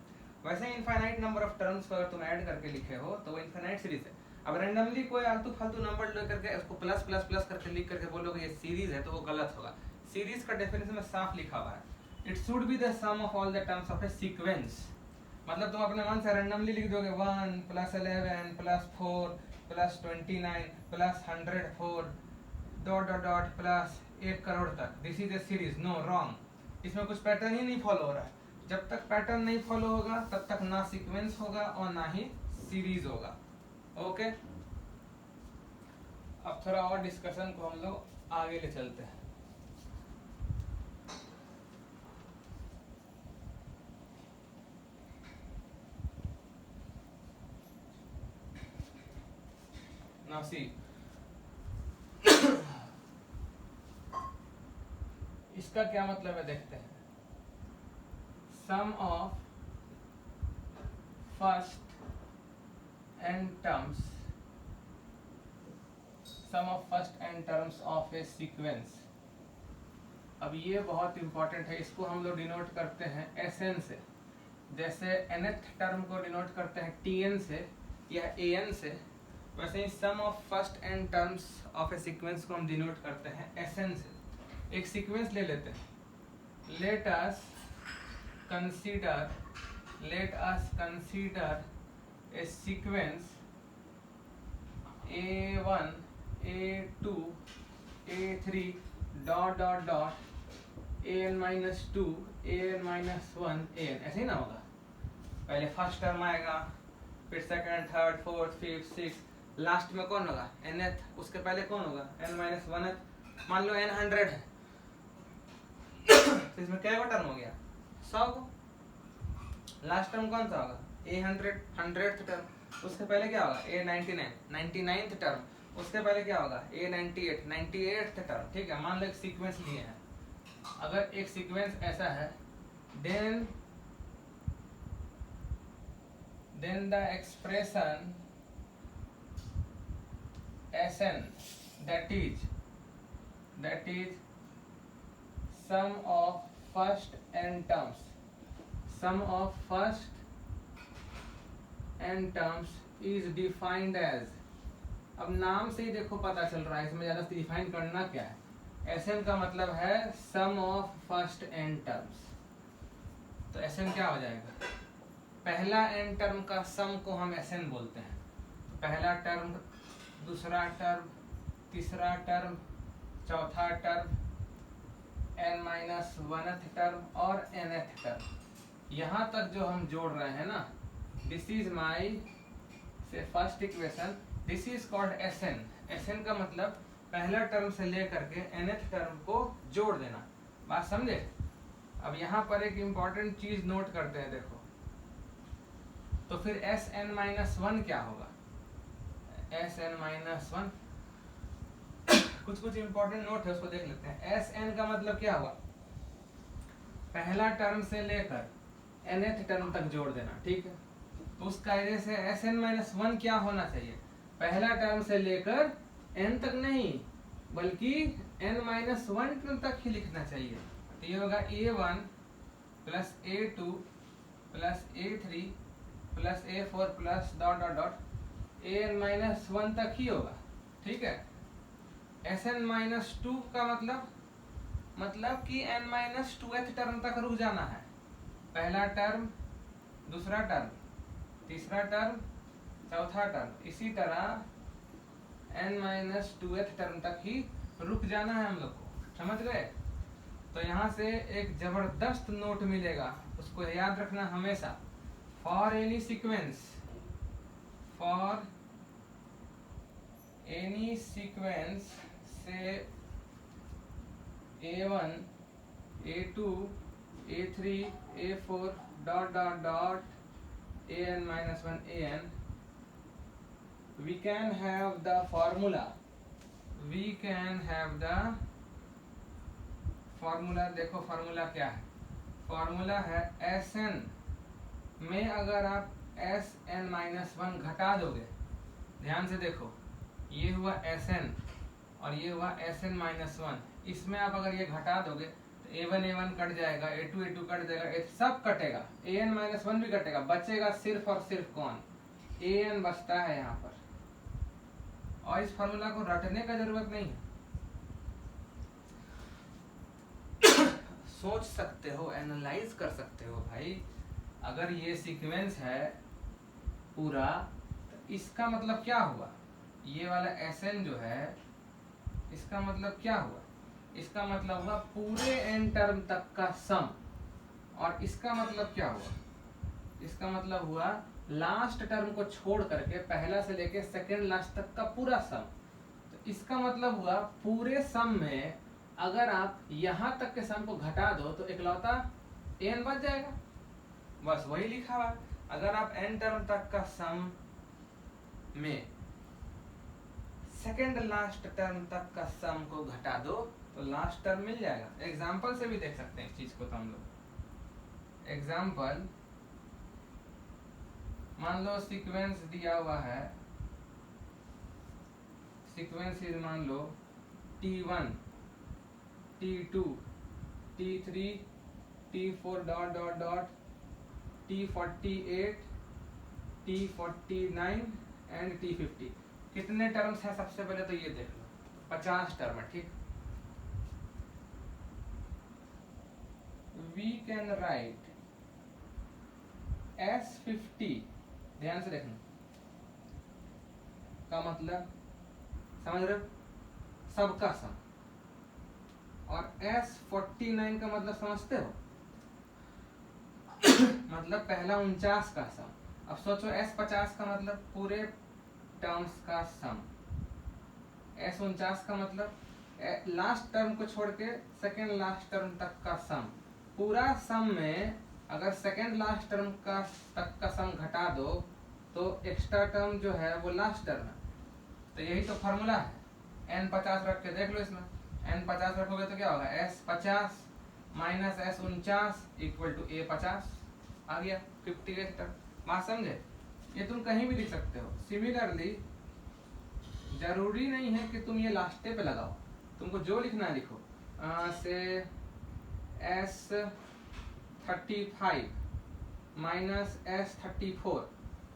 वैसे ही इनफाइनाइट नंबर ऑफ टर्म्स को अगर तुम ऐड करके लिखे हो तो वो इनफाइनाइट सीरीज है। अब रैंडमली कोई आलतू फालतू नंबर लेकर के उसको प्लस प्लस प्लस करके लिख करके बोलोगे ये सीरीज है तो वो गलत होगा। सीरीज का डेफिनेशन में साफ लिखा हुआ है it should be the sum of all the terms of a sequence. मतलब तुम अपने मन से रैंडमली लिख दोगे 1 plus 11 plus 4 plus 29 plus 104 dot dot dot plus 1 crore तक, this is a series. No, wrong. इसमें कुछ पैटर्न ही नहीं फॉलो हो रहा है। जब तक पैटर्न नहीं फॉलो होगा तब तक ना सीक्वेंस होगा और ना ही सीरीज होगा। ओके, अब थोड़ा और डिस्कशन को हम लोग आगे ले चलते हैं। नाउ सी, इसका क्या मतलब है देखते हैं। Sum of first n terms, sum of first n terms of a sequence। अब ये बहुत इंपॉर्टेंट है, इसको हम लोग डिनोट करते हैं Sn से। जैसे nth टर्म को डिनोट करते हैं Tn से या An से, वैसे ही sum of first n terms of a sequence को हम डिनोट करते हैं Sn से। एक सीक्वेंस ले लेते हैं। Let us consider a sequence a1 a2 a3 dot dot dot an minus 2 an minus 1 an, ऐसे ही ना होगा। पहले फर्स्ट टर्म आएगा, फिर second, third, fourth, fifth, six, last में कौन होगा nth, उसके पहले कौन होगा n minus 1th। मान लो n 100 है तो इसमें क्या टर्म हो गया 100 को। लास्ट टर्म कौन सा होगा a100, 100th टर्म। उसके पहले क्या होगा a99, 99th टर्म। उसके पहले क्या होगा a98, 98th टर्म। ठीक है, मान लो एक सीक्वेंस लिए हैं। अगर एक सीक्वेंस ऐसा है, then the expression Sn, that is sum of first n terms, sum of first n terms is defined as, अब नाम से ही देखो पता चल रहा है, इसमें ज़्यादा डिफाइन करना क्या है। Sn का मतलब है sum of first n terms. तो Sn क्या हो जाएगा, पहला n टर्म का सम को हम Sn बोलते हैं। पहला टर्म, दूसरा टर्म, तीसरा टर्म, चौथा term, n minus 1th term और nth टर्म। यहाँ तक जो हम जोड़ रहे हैं ना, दिस इज माई से first equation, this is called Sn। Sn का मतलब पहला टर्म से लेकर के nth टर्म को जोड़ देना। बात समझे। अब यहाँ पर एक इम्पॉर्टेंट चीज नोट करते हैं, देखो। तो फिर Sn माइनस 1 क्या होगा, Sn माइनस 1 कुछ इम्पोर्टेंट नोट है, उसको देख लेते हैं। Sn का मतलब क्या हुआ, पहला टर्म से लेकर nth टर्म तक जोड़ देना। ठीक है, तो उस कायदे से Sn माइनस 1 क्या होना चाहिए, पहला टर्म से लेकर n तक नहीं, बल्कि n माइनस 1 तक ही लिखना चाहिए। तो ये होगा a1 plus a2 plus a3 plus a4 plus dot dot dot an minus 1 तक ही होगा। ठीक है, Sn माइनस 2 का मतलब कि n माइनस 2th टर्म तक रुक जाना है। पहला टर्म, दूसरा टर्म, तीसरा टर्म, चौथा टर्म, इसी तरह n माइनस 2th टर्म तक ही रुक जाना है हम लोग को। समझ गए। तो यहाँ से एक जबरदस्त नोट मिलेगा, उसको याद रखना हमेशा। फॉर एनी सीक्वेंस, से a1 a2 a3 a4 dot dot dot an minus 1 an, we can have the formula, देखो फार्मूला क्या है। फार्मूला है Sn में अगर आप Sn माइनस 1 घटा दोगे, ध्यान से देखो, ये हुआ Sn और ये हुआ Sn माइनस 1, इसमें आप अगर ये घटा दोगे तो a1 कट जाएगा, a2 कट जाएगा, सब कटेगा, an माइनस 1 भी कटेगा, बचेगा सिर्फ और सिर्फ कौन, an बचता है यहाँ पर। और इस फॉर्मूला को रटने का जरूरत नहीं है, सोच सकते हो, एनालाइज कर सकते हो भाई। अगर ये सीक्वेंस है पूरा, तो इसका मतलब क्या हुआ, ये वाला Sn जो है इसका मतलब क्या हुआ, इसका मतलब हुआ पूरे n टर्म तक का सम। और इसका मतलब क्या हुआ, इसका मतलब हुआ लास्ट टर्म को छोड़ करके पहला से लेके सेकेंड लास्ट तक का पूरा सम। तो इसका मतलब हुआ पूरे सम में अगर आप यहां तक के सम को घटा दो तो इकलौता n बच जाएगा, बस वही लिखा हुआ। अगर आप n टर्म तक का सम में सेकेंड लास्ट टर्म तक का सम को घटा दो तो लास्ट टर्म मिल जाएगा। एग्जाम्पल से भी देख सकते हैं इस चीज को। तो हम लोग एग्जाम्पल, मान लो सीक्वेंस दिया हुआ है, सीक्वेंस इज मान लो T1 T2 T3 T4 dot dot dot T48 T49 and T50। कितने टर्म्स हैं सबसे पहले तो ये देख लो, 50 टर्म है, ठीक। वी कैन राइट S50, ध्यान से देखना का मतलब, समझ रहे हो, सबका सम। और S49 का मतलब समझते हो, मतलब पहला 49 का सम। अब सोचो S50 का मतलब पूरे टर्म्स का सम, S49 का मतलब लास्ट टर्म को छोड़ के सेकेंड लास्ट टर्म तक का सम। पूरा सम में अगर सेकेंड लास्ट टर्म का तक का सम घटा दो तो एक्स्ट्रा टर्म जो है वो लास्ट टर्म है। तो यही तो फॉर्मूला है। n50 रख के देख लो, इसमें n50 रखोगे तो क्या होगा, S50 minus S49 equal to A50 आ गया 58 टर्म। बात समझे, ये तुम कहीं भी लिख सकते हो। सिमिलरली जरूरी नहीं है कि तुम ये लास्टे पे लगाओ, तुमको जो लिखना है लिखो। से S35 माइनस S34,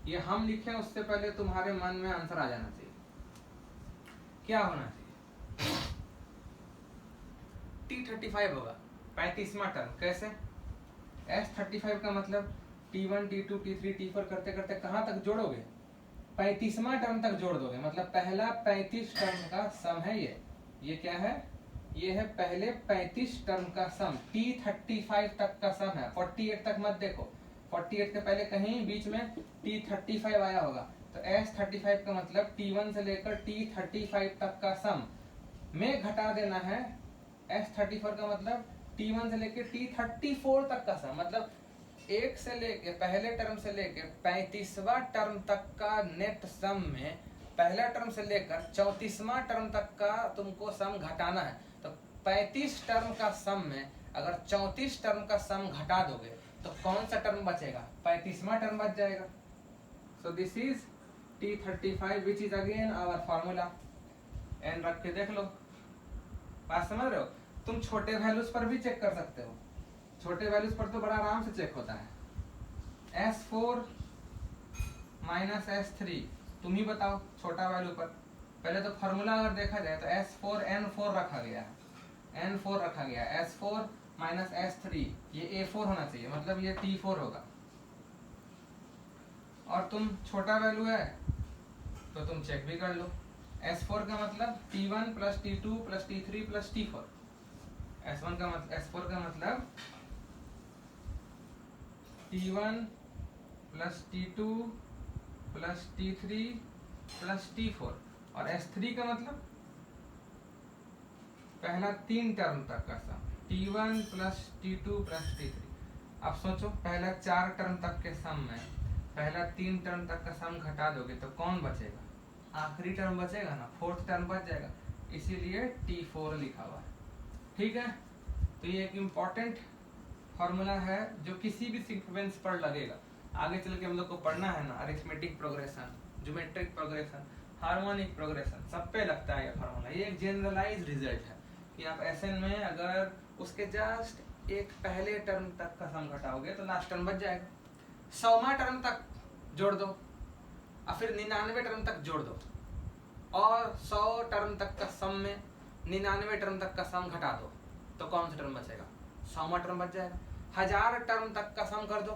ये हम लिखे उससे पहले तुम्हारे मन में आंसर आ जाना चाहिए। क्या होना चाहिए, T35 होगा 35वां टर्म। कैसे, S35 का मतलब T1 T2 T3 T4 करते करते कहां तक जोड़ोगे, 35वां टर्म तक जोड़ दोगे। मतलब पहला 35 टर्म का सम है ये क्या है, ये है पहले 35 टर्म का सम। T35 तक का सम है, 48 तक मत देखो, 48 के पहले कहीं बीच में T35 आया होगा। तो S35 का मतलब T1 से लेकर T35 तक का सम में घटा देना है। S34 का मतलब T1 से लेकर T34 तक का सम, मतलब एक से लेके पहले टर्म से लेकर 35वां टर्म तक का नेट सम में पहला टर्म से लेकर 34वां टर्म तक का तुमको सम घटाना है। तो 35 टर्म का सम में अगर 34 टर्म का सम घटा दोगे तो कौन सा टर्म बचेगा, 35वां टर्म बच जाएगा। So this is T35 which is again our formula. n रख के देख लो, बात समझ रहे हो। तुम छोटे वैल्यूज पर भी चेक कर सकते हो, छोटे वैल्यूज पर तो बड़ा आराम से चेक होता है। S4 माइनस S3, तुम ही बताओ छोटा वैल्यू पर। पहले तो फॉर्मूला अगर देखा जाए तो S4 N4 रखा गया है, N4 रखा गया है। S4 माइनस S3, ये A4 होना चाहिए, मतलब ये T4 होगा। और तुम छोटा वैल्यू है तो तुम चेक भी कर लो। S4 का मतलब T1 plus T2 plus T3 plus T4। S4 का मतलब T1 plus T2 plus T3 plus T4। और S3 का मतलब पहला 3 टर्म तक का सम, T1 plus T2 plus T3। अब सोचो पहला 4 टर्म तक के सम में पहला 3 टर्म तक का सम घटा दोगे तो कौन बचेगा, आखिरी टर्म बचेगा ना, 4th टर्म बच जाएगा, इसीलिए T4 लिखा हुआ है। ठीक है, तो ये एक इम्पॉर्टेंट फॉर्मूला है जो किसी भी सीक्वेंस पर लगेगा। आगे चल के हम लोग को पढ़ना है ना, arithmetic progression, geometric progression, harmonic progression, सब पे लगता है ये फार्मूला। ये एक जनरलाइज रिजल्ट है कि आप SN में अगर उसके जस्ट एक पहले टर्म तक का सम घटाओगे तो लास्ट टर्म बच जाएगा। 100वां टर्म तक जोड़ दो और फिर 99 टर्म तक जोड़ दो, और 100 टर्म तक का सम में 99 टर्म तक का सम घटा दो तो कौन सा टर्म बचेगा? 100वां टर्म बच जाएगा। 1000 टर्म तक का सम कर दो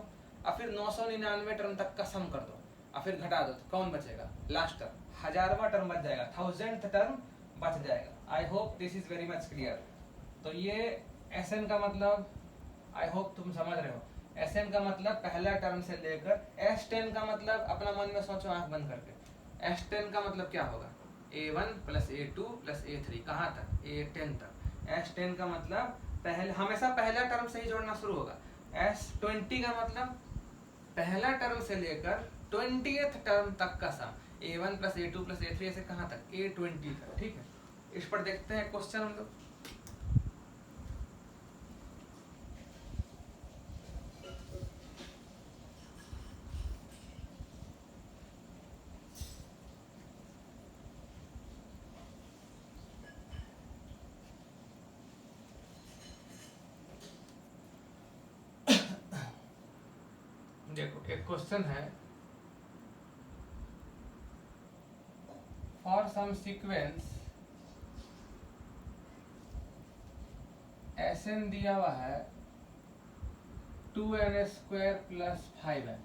और फिर 999 टर्म तक का सम कर दो और फिर घटा दो तो कौन बचेगा? लास्ट टर्म, 1000वां टर्म बच जाएगा, 1000th टर्म बच जाएगा। I hope this is very much clear. तो ये Sn का मतलब आई होप तुम समझ रहे हो। Sn का मतलब पहला टर्म से लेकर S10 का मतलब अपना मन में सोचो आंख बंद करके। S10 का मतलब क्या होगा? A1 plus A2 plus A3 कहाँ तक? A10 तक। S10 का मतलब पहले हमेशा पहला टर्म से ही जोड़ना शुरू होगा। S20 का मतलब पहला टर्म से लेकर 20th टर्म तक का सम, A1 plus A2 plus A3 ऐसे कहाँ तक? A20 तक। ठीक है, इस पर देखते हैं क्वेश्चन हम लोग। देखो एक क्वेश्चन है, फॉर सम सीक्वेंस Sn दिया हुआ है 2n² प्लस 5n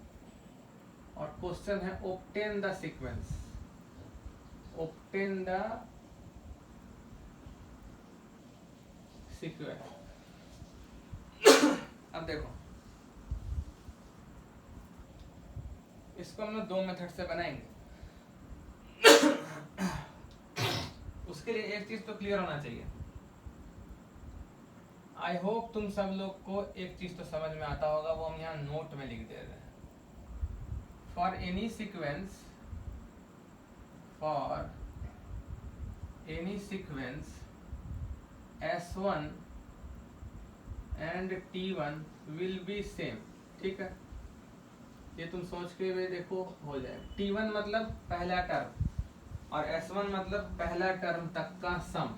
और क्वेश्चन है obtain the sequence, obtain the sequence. अब देखो इसको हम लोग दो मेथड से बनाएंगे। उसके लिए एक चीज तो क्लियर होना चाहिए। आई होप तुम सब लोग को एक चीज तो समझ में आता होगा, वो हम यहाँ नोट में लिख दे रहे हैं। For any sequence, for any sequence S1 and T1 will be same. ठीक है, ये तुम सोच के भी देखो हो जाए। T1 मतलब पहला टर्म और S1 मतलब पहला टर्म तक का सम।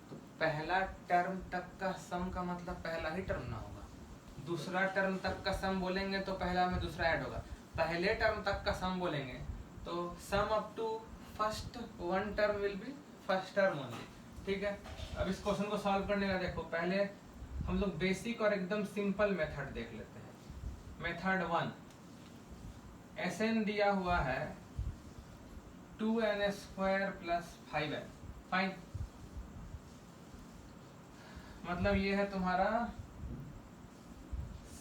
तो पहला टर्म तक का सम का मतलब पहला ही टर्म ना होगा, दूसरा टर्म तक का सम बोलेंगे तो पहला में दूसरा ऐड होगा। पहले टर्म तक का सम बोलेंगे तो sum up to first one term will be first term only. ठीक है, अब इस क्वेश्चन को सॉल्व करने का देखो, पहले हम लोग बेसिक और एकदम सिंपल मेथड देख लेते हैं। मेथड 1, Sn दिया हुआ है 2n² प्लस 5n। फाइन, मतलब ये है तुम्हारा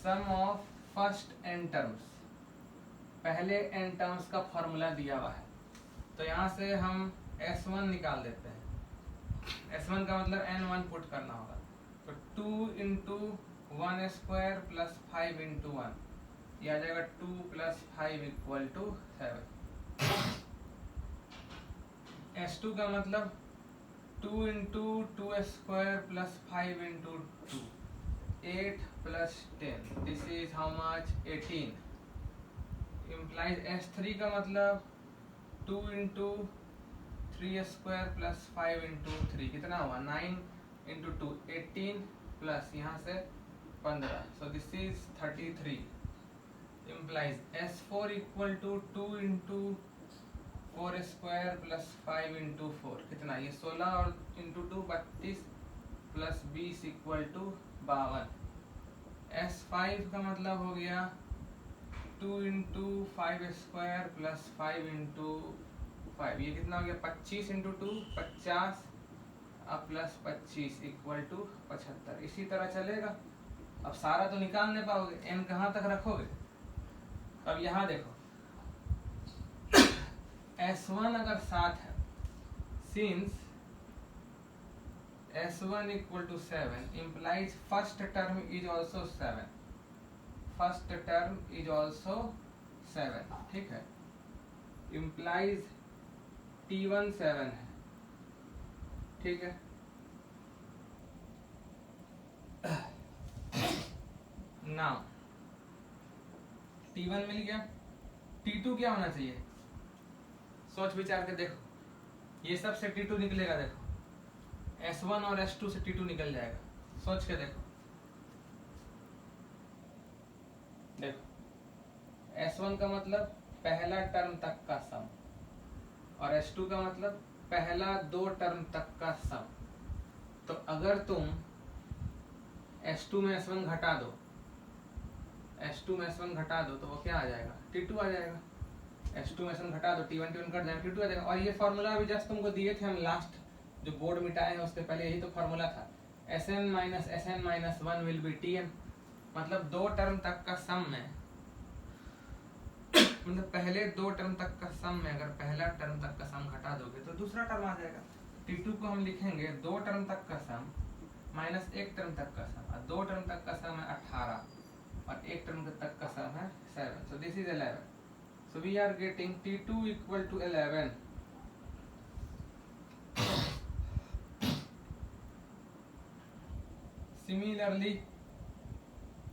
सम ऑफ फर्स्ट n टर्म्स, पहले n टर्म्स का फॉर्मूला दिया हुआ है। तो यहाँ से हम S1 निकाल देते हैं। S1 का मतलब n1 पुट करना होगा, तो 2 इंटू 1² प्लस 5 इंटू 1, ये आ जाएगा 2 प्लस 5 इक्वल टू 7। S2 का मतलब 2 into 2² plus 5 into 2, 8 plus 10, this is how much? 18। Implies S3 का मतलब 2 इंटू 3² प्लस 5 इंटू 3, कितना हुआ? 9 इंटू 2, 18 प्लस यहाँ से 15, so this is 33। Implies S4 equal to 2 into 4² plus 5 into 4, कितना? ये 16 और into 2 32 plus 20 equal to 52। S5 का मतलब हो गया 2 इंटू 5² प्लस 5 इंटू 5, ये कितना हो गया? 25 इंटू 2 50 प्लस 25 इक्वल टू 75। इसी तरह चलेगा। अब सारा तो निकाल नहीं पाओगे, n कहाँ तक रखोगे? अब यहाँ देखो S1 अगर 7 है, since S1 equal to 7 implies first term is also 7, first term is also 7। ठीक है, implies T1 7 है। ठीक है, नाउ T1 मिल गया, T2 क्या होना चाहिए? सोच विचार के देखो, ये सब से T2 निकलेगा। देखो S1 और S2 से T2 निकल जाएगा, सोच के देखो। देखो S1 का मतलब पहला टर्म तक का सम और S2 का मतलब पहला दो टर्म तक का सम। तो अगर तुम S2 में S1 घटा दो, S2 में S1 घटा दो तो वो क्या आ जाएगा, T2 आ जाएगा। S2 में S1 घटा दो, T1 T1 कट जाएगा, T2 आ जाएगा। और ये फॉर्मूला भी जस्ट तुमको दिए थे हम लास्ट जो बोर्ड मिटाए हैं उसके पहले, यही तो फॉर्मूला था। Sn minus Sn minus 1 will be Tn। मतलब दो टर्म तक का सम में मतलब पहले दो टर्म तक का सम में अगर पहला टर्म तक का सम घटा दोगे तो दूसरा टर्म आ जाएगा। T2 को हम लिखेंगे दो टर्म तक का सम माइनस एक टर्म तक का सम, और दो टर्म तक का सम है 18 और एक टर्म तक का सम है 7। So this is 11। So we are getting T2 equal to 11। Similarly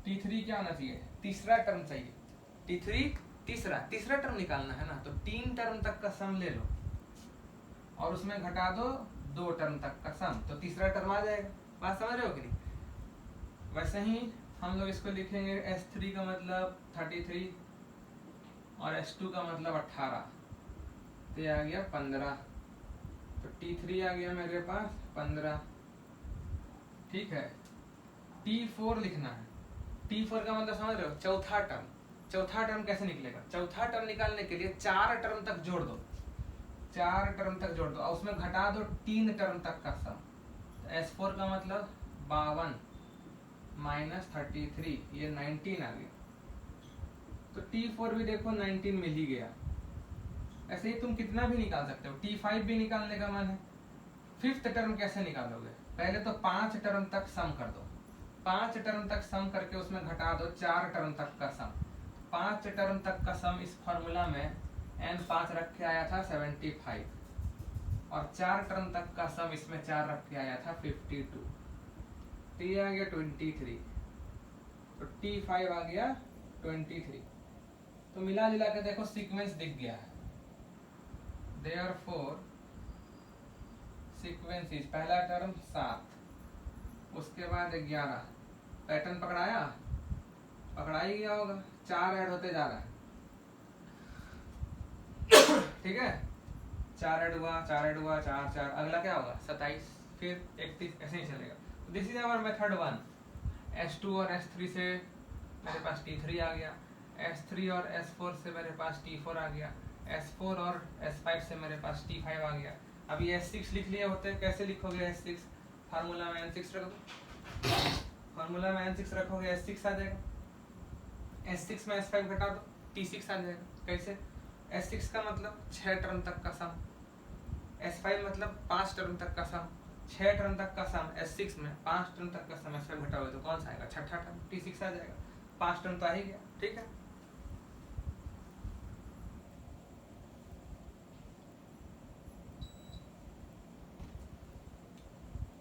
T3 क्या होना चाहिए, तीसरा टर्म चाहिए। T3 तीसरा टर्म निकालना है ना, तो तीन टर्म तक का सम ले लो और उसमें घटा दो दो टर्म तक का सम, तो तीसरा टर्म आ जाएगा। बात समझ रहे हो कि नहीं। वैसे ही हम लोग इसको लिखेंगे S3 का मतलब 33 और S2 का मतलब 18, तो ये आ गया 15। तो T3 आ गया मेरे पास 15। ठीक है, T4 लिखना है। T4 का मतलब समझ रहे हो, चौथा टर्म। चौथा टर्म कैसे निकलेगा, चौथा टर्म निकालने के लिए चार टर्म तक जोड़ दो, चार टर्म तक जोड़ दो और उसमें घटा दो तीन टर्म तक का सम। तो S4 का मतलब 52 माइनस 33, ये 19 आ गया। तो T4 भी देखो 19 मिल ही गया। ऐसे ही तुम कितना भी निकाल सकते हो। T5 भी निकालने का मन है। फिफ्थ टर्म कैसे निकालोगे, पहले तो पांच टर्म तक सम कर दो, पांच टर्म तक सम करके उसमें घटा दो चार टर्म तक का सम। पांच टर्म तक का सम इस फॉर्मूला में n5 रख के आया था 75 और चार टर्म तक का सम इसमें चार रख के आया था 52। तो ये आ गया 23। तो T5 आ गया 23। तो मिला जुला के देखो सीक्वेंस दिख गया है। Therefore सीक्वेंस इज पहला टर्म 7, उसके बाद 11। पैटर्न पकड़ा ही गया होगा, चार ऐड होते जा रहा है। ठीक है, चार ऐड हुआ, चार चार, अगला क्या होगा 27, फिर 31, ऐसे ही चलेगा। This is our method 1। S2 और S3 से मेरे पास T3 आ गया, S3 और S4 से मेरे पास T4 आ गया, S4 और S5 से मेरे पास T5 आ गया। अभी S6 लिख लिए होते, कैसे लिखोगे S6, फार्मूला में N6 रख दो, फार्मूला में N6 रखोगे S6 आ जाएगा। S6 में S5 घटा दो T6 आ जाएगा। कैसे, S6 का मतलब 6 टर्म तक का सम, S5 मतलब 5 टर्म तक का सम, 6 टर्म तक का सम S6 में, 5 टर्म तक का सम S5 घटाओगे तो कौन सा आएगा, छठा टर्म T6 आ जाएगा। 5 टर्म तो आ ही गया। ठीक है,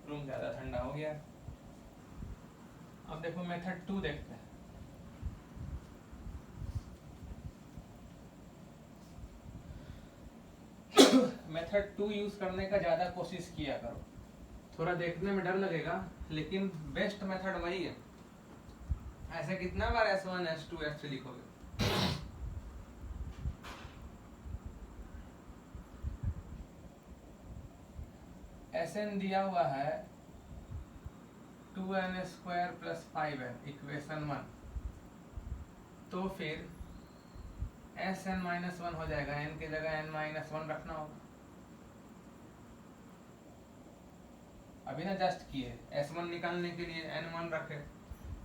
रूम ज्यादा ठंडा हो गया। अब देखो मेथड 2 देखते हैं। मेथड 2 यूज करने का ज्यादा कोशिश किया करो, थोड़ा देखने में डर लगेगा लेकिन बेस्ट मेथड वही है। ऐसे कितना बार S1 S2 S3 लिखोगे। Sn दिया हुआ है 2n² + 5n, इक्वेशन 1। तो फिर Sn - 1 हो जाएगा, n की जगह n - 1 रखना होगा। अभी ना जस्ट किए, S1 निकालने के लिए n1 रखे,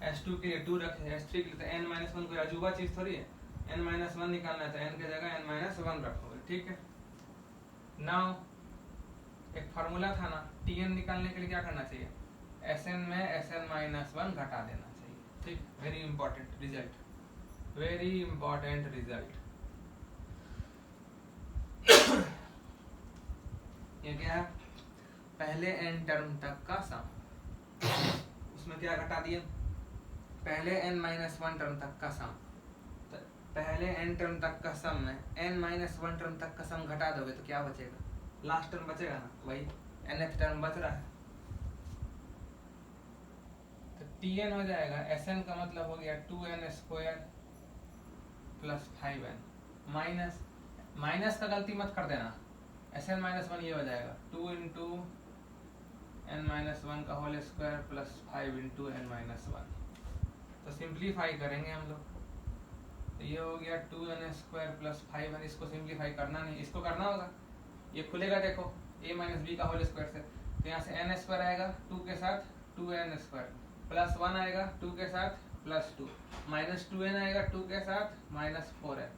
S2 के लिए 2 रखे, S3 के लिए तो n - 1 कोई अजूबा चीज थोड़ी है। n - 1 निकालना है तो n की जगह n - 1 रखोगे। ठीक है, नाउ एक फार्मूला था ना, Tn निकालने के लिए क्या करना चाहिए, Sn में Sn - 1 घटा देना चाहिए। ठीक, very important result, very important result. ये क्या है, पहले n टर्म तक का सम, उसमें क्या घटा दिए, पहले n - 1 टर्म तक का सम। तो पहले n टर्म तक का सम में n - 1 टर्म तक का सम घटा दोगे तो क्या बचेगा, लास्ट टर्म बचेगा ना, वही nth टर्म बच रहा है। तो Tn हो जाएगा, Sn का मतलब हो गया 2n² + 5n, माइनस का गलती मत कर देना, Sn माइनस वन ये हो जाएगा 2 इंटू n माइनस वन का whole square plus 5 into n minus one. तो सिंप्लीफाई करेंगे हम लोग, तो ये हो गया 2n स्क्वायर प्लस 5n। इसको सिंप्लीफाई करना नहीं, इसको करना होगा। ये खुलेगा देखो a माइनस बी का होल स्क्वायर से, तो यहाँ से n स्क्वायर आएगा 2 के साथ 2n स्क्वायर, प्लस 1 आएगा 2 के साथ प्लस 2, माइनस 2n आएगा 2 के साथ minus 4n,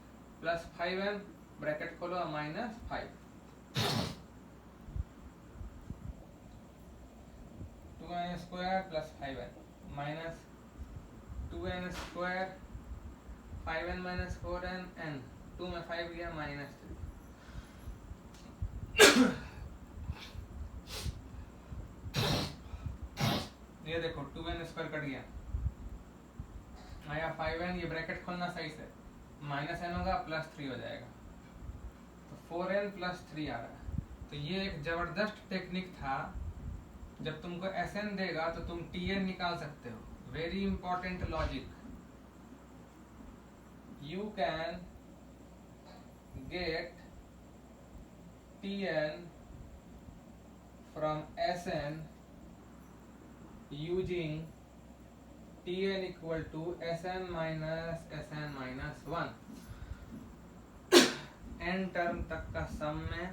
plus 5n bracket खोलो minus 5, 2n square plus 5n minus 2n square 5n minus 4n n, 2 में 5 गया माइनस 3। ये देखो 2n स्क्वायर कट गया, आया 5n, ये ब्रैकेट खोलना सही से, माइनस n होगा प्लस 3 हो जाएगा, तो 4n प्लस 3 आ रहा है। तो ये एक जबरदस्त टेक्निक था, जब तुमको Sn देगा तो तुम Tn निकाल सकते हो। Very important logic, you can get Tn from Sn using Tn equal to Sn minus 1। n term तक का सम में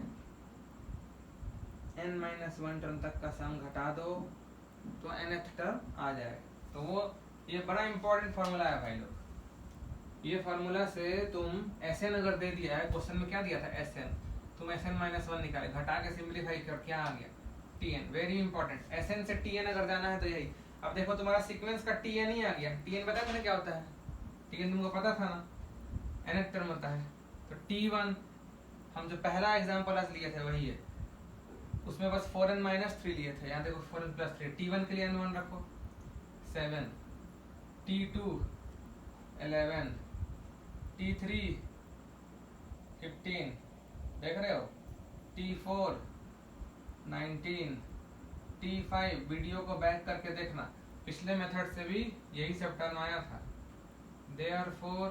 n माइनस 1 टर्म तक का सम घटा दो तो nth टर्म आ जाए। तो वो ये बड़ा इंपॉर्टेंट फॉर्मूला है भाई लोग। ये फार्मूला से तुम Sn अगर दे दिया है, क्वेश्चन में क्या दिया था Sn, तुम Sn माइनस 1 निकाले, घटा के सिंप्लीफाई कर क्या आ गया Tn। वेरी इंपॉर्टेंट, Sn से Tn अगर जाना है तो यही। अब देखो तुम्हारा सीक्वेंस का Tn ही आ गया। Tn पता है क्या होता है? Tn तुमको पता था ना, nth टर्म होता है। तो T1 हम जो पहला एग्जाम्पल आज लिए थे वही है, उसमें बस 4n माइनस 3 लिए थे। यहाँ देखो 4n प्लस 3, T1 के लिए n1 रखो 7, T2 11, T3 15, देख रहे हो, T4 19, T5 वीडियो को बैक करके देखना, पिछले मेथड से भी यही सब टर्म आया था। Therefore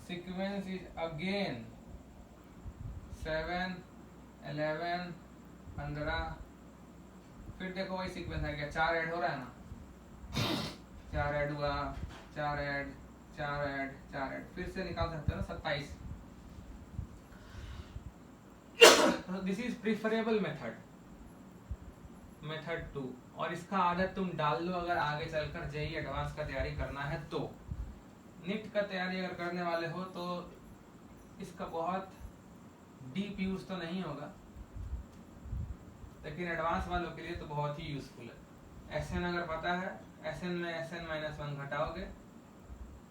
sequence is again 7 11 15, फिर देखो वही सीक्वेंस आ गया, 4 ऐड हो रहा है ना, 4 ऐड हुआ, 4 ऐड 4 ऐड 4 ऐड, फिर से निकाल सकते हो ना 27। This is preferable method, method 2। और इसका आदत तुम डाल लो अगर आगे चलकर जेईई एडवांस का तैयारी करना है तो। नीट का तैयारी अगर करने वाले हो तो इसका बहुत डीप यूज तो नहीं होगा, लेकिन एडवांस वालों के लिए तो बहुत ही यूजफुल है। Sn अगर पता है, Sn में Sn माइनस 1 घटाओगे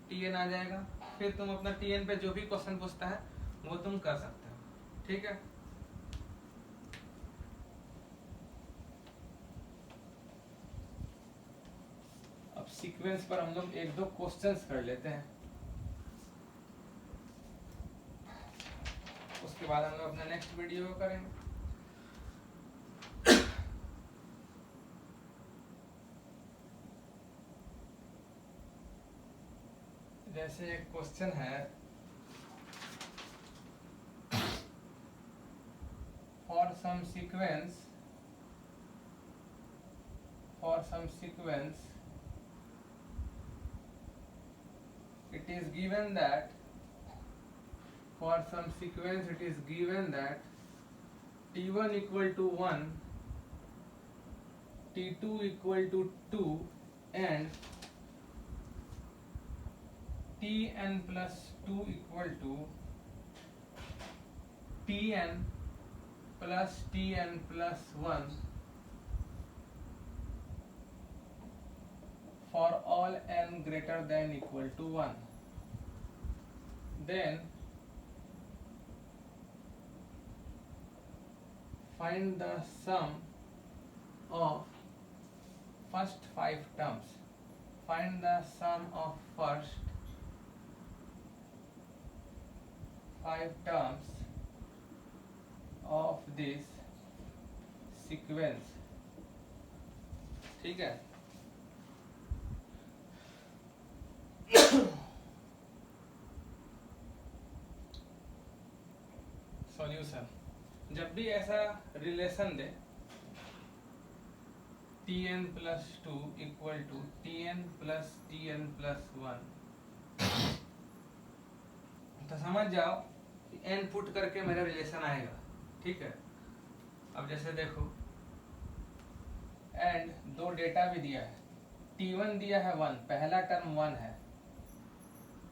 Tn आ जाएगा, फिर तुम अपना Tn पे जो भी क्वेश्चन पूछता है वो तुम कर सकते हो। ठीक है, अब सीक्वेंस पर हम लोग एक दो क्वेश्चंस कर लेते हैं, उसके बाद हम लोग अपना नेक्स्ट वीडियो करेंगे। जैसे एक क्वेश्चन है, for some sequence it is given that T1 equal to 1, T2 equal to 2 and Tn plus 2 equal to Tn plus Tn plus 1 for all n greater than equal to 1. Then find the sum of first 5 terms. Find the sum of first 5 terms of this sequence. ठीक है, solution, जब भी ऐसा relation दे tn plus 2 equal to tn plus tn plus 1, तो समझ जाओ कि n पुट करके मेरा रिलेशन आएगा। ठीक है, अब जैसे देखो एंड दो डेटा भी दिया है, t1 दिया है 1, पहला टर्म 1 है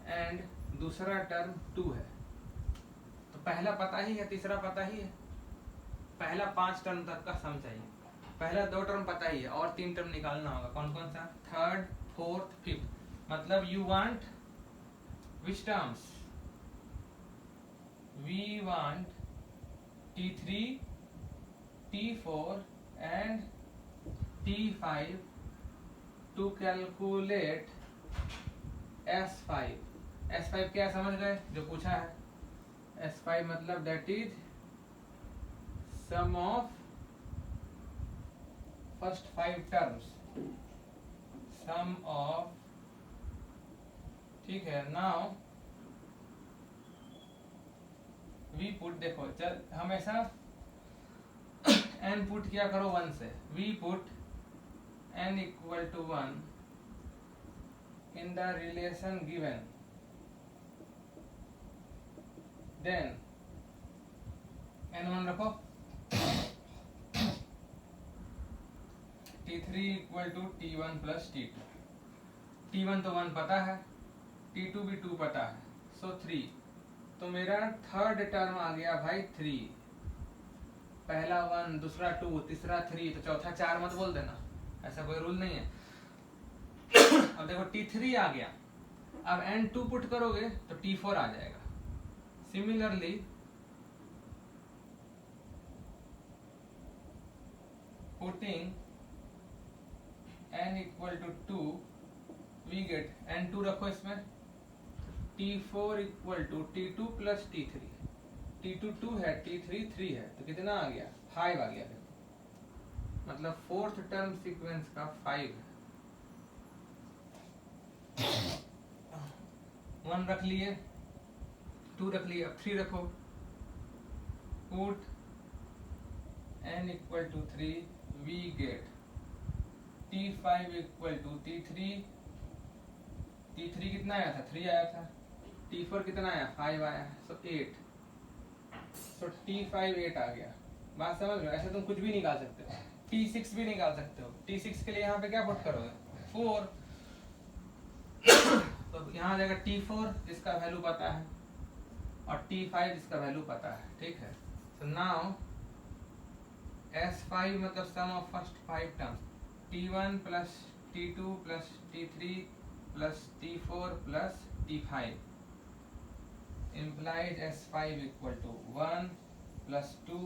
एंड दूसरा टर्म 2 है। तो पहला पता ही है, तीसरा पता ही है, पहला 5 टर्म तक का सम चाहिए, पहला 2 टर्म पता ही है और 3 टर्म निकालना होगा। कौन कौन सा? Third, fourth, fifth. मतलब you want which terms? We want t3, t4 and t5 to calculate S5। S5 क्या समझ गए जो पूछा है? S5 मतलब that is sum of first 5 terms, sum of, ठीक है। now we put, देखो चल हमेशा n पुट किया करो 1 से, we put n equal to 1 in the relation given, then n1 रखो, t3 equal to t1 plus t2। t1 तो 1 पता है, t2 भी 2 पता है, सो 3। तो मेरा थर्ड टर्म आ गया भाई 3, पहला 1, दूसरा 2, तीसरा 3, तो चौथा 4 मत बोल देना, ऐसा कोई रूल नहीं है। अब देखो t3 आ गया, अब n2 पुट करोगे तो t4 आ जाएगा। Similarly putting n equal to 2 we get n2 रखो इसमें, t4 equal to t2 plus t3, t2 2 है, t3 3 है, तो कितना आ गया? 5 आ गया। देखो मतलब फोर्थ टर्म सीक्वेंस का 5 है। 1 रख लिए, 2 रख लिए, अब 3 रखो, put n equal to 3 we get t5 equal to t3, t3 कितना आया था? 3 आया था, t4 कितना आया? 5 आया, सो 8, सो t5 8 आ गया। बात समझ लो, ऐसे तुम कुछ भी निकाल सकते हो, t6 भी निकाल सकते हो। t6 के लिए यहाँ पे क्या पुट करोगे? 4, तो यहाँ आ जाएगा t4 जिसका वैल्यू पता है और t5 जिसका वैल्यू पता है। ठीक है, सो नाउ S5 मतलब sum of first 5 terms, t1 plus t2 plus t3 plus t4 plus t5 implies S5 equal to 1 plus 2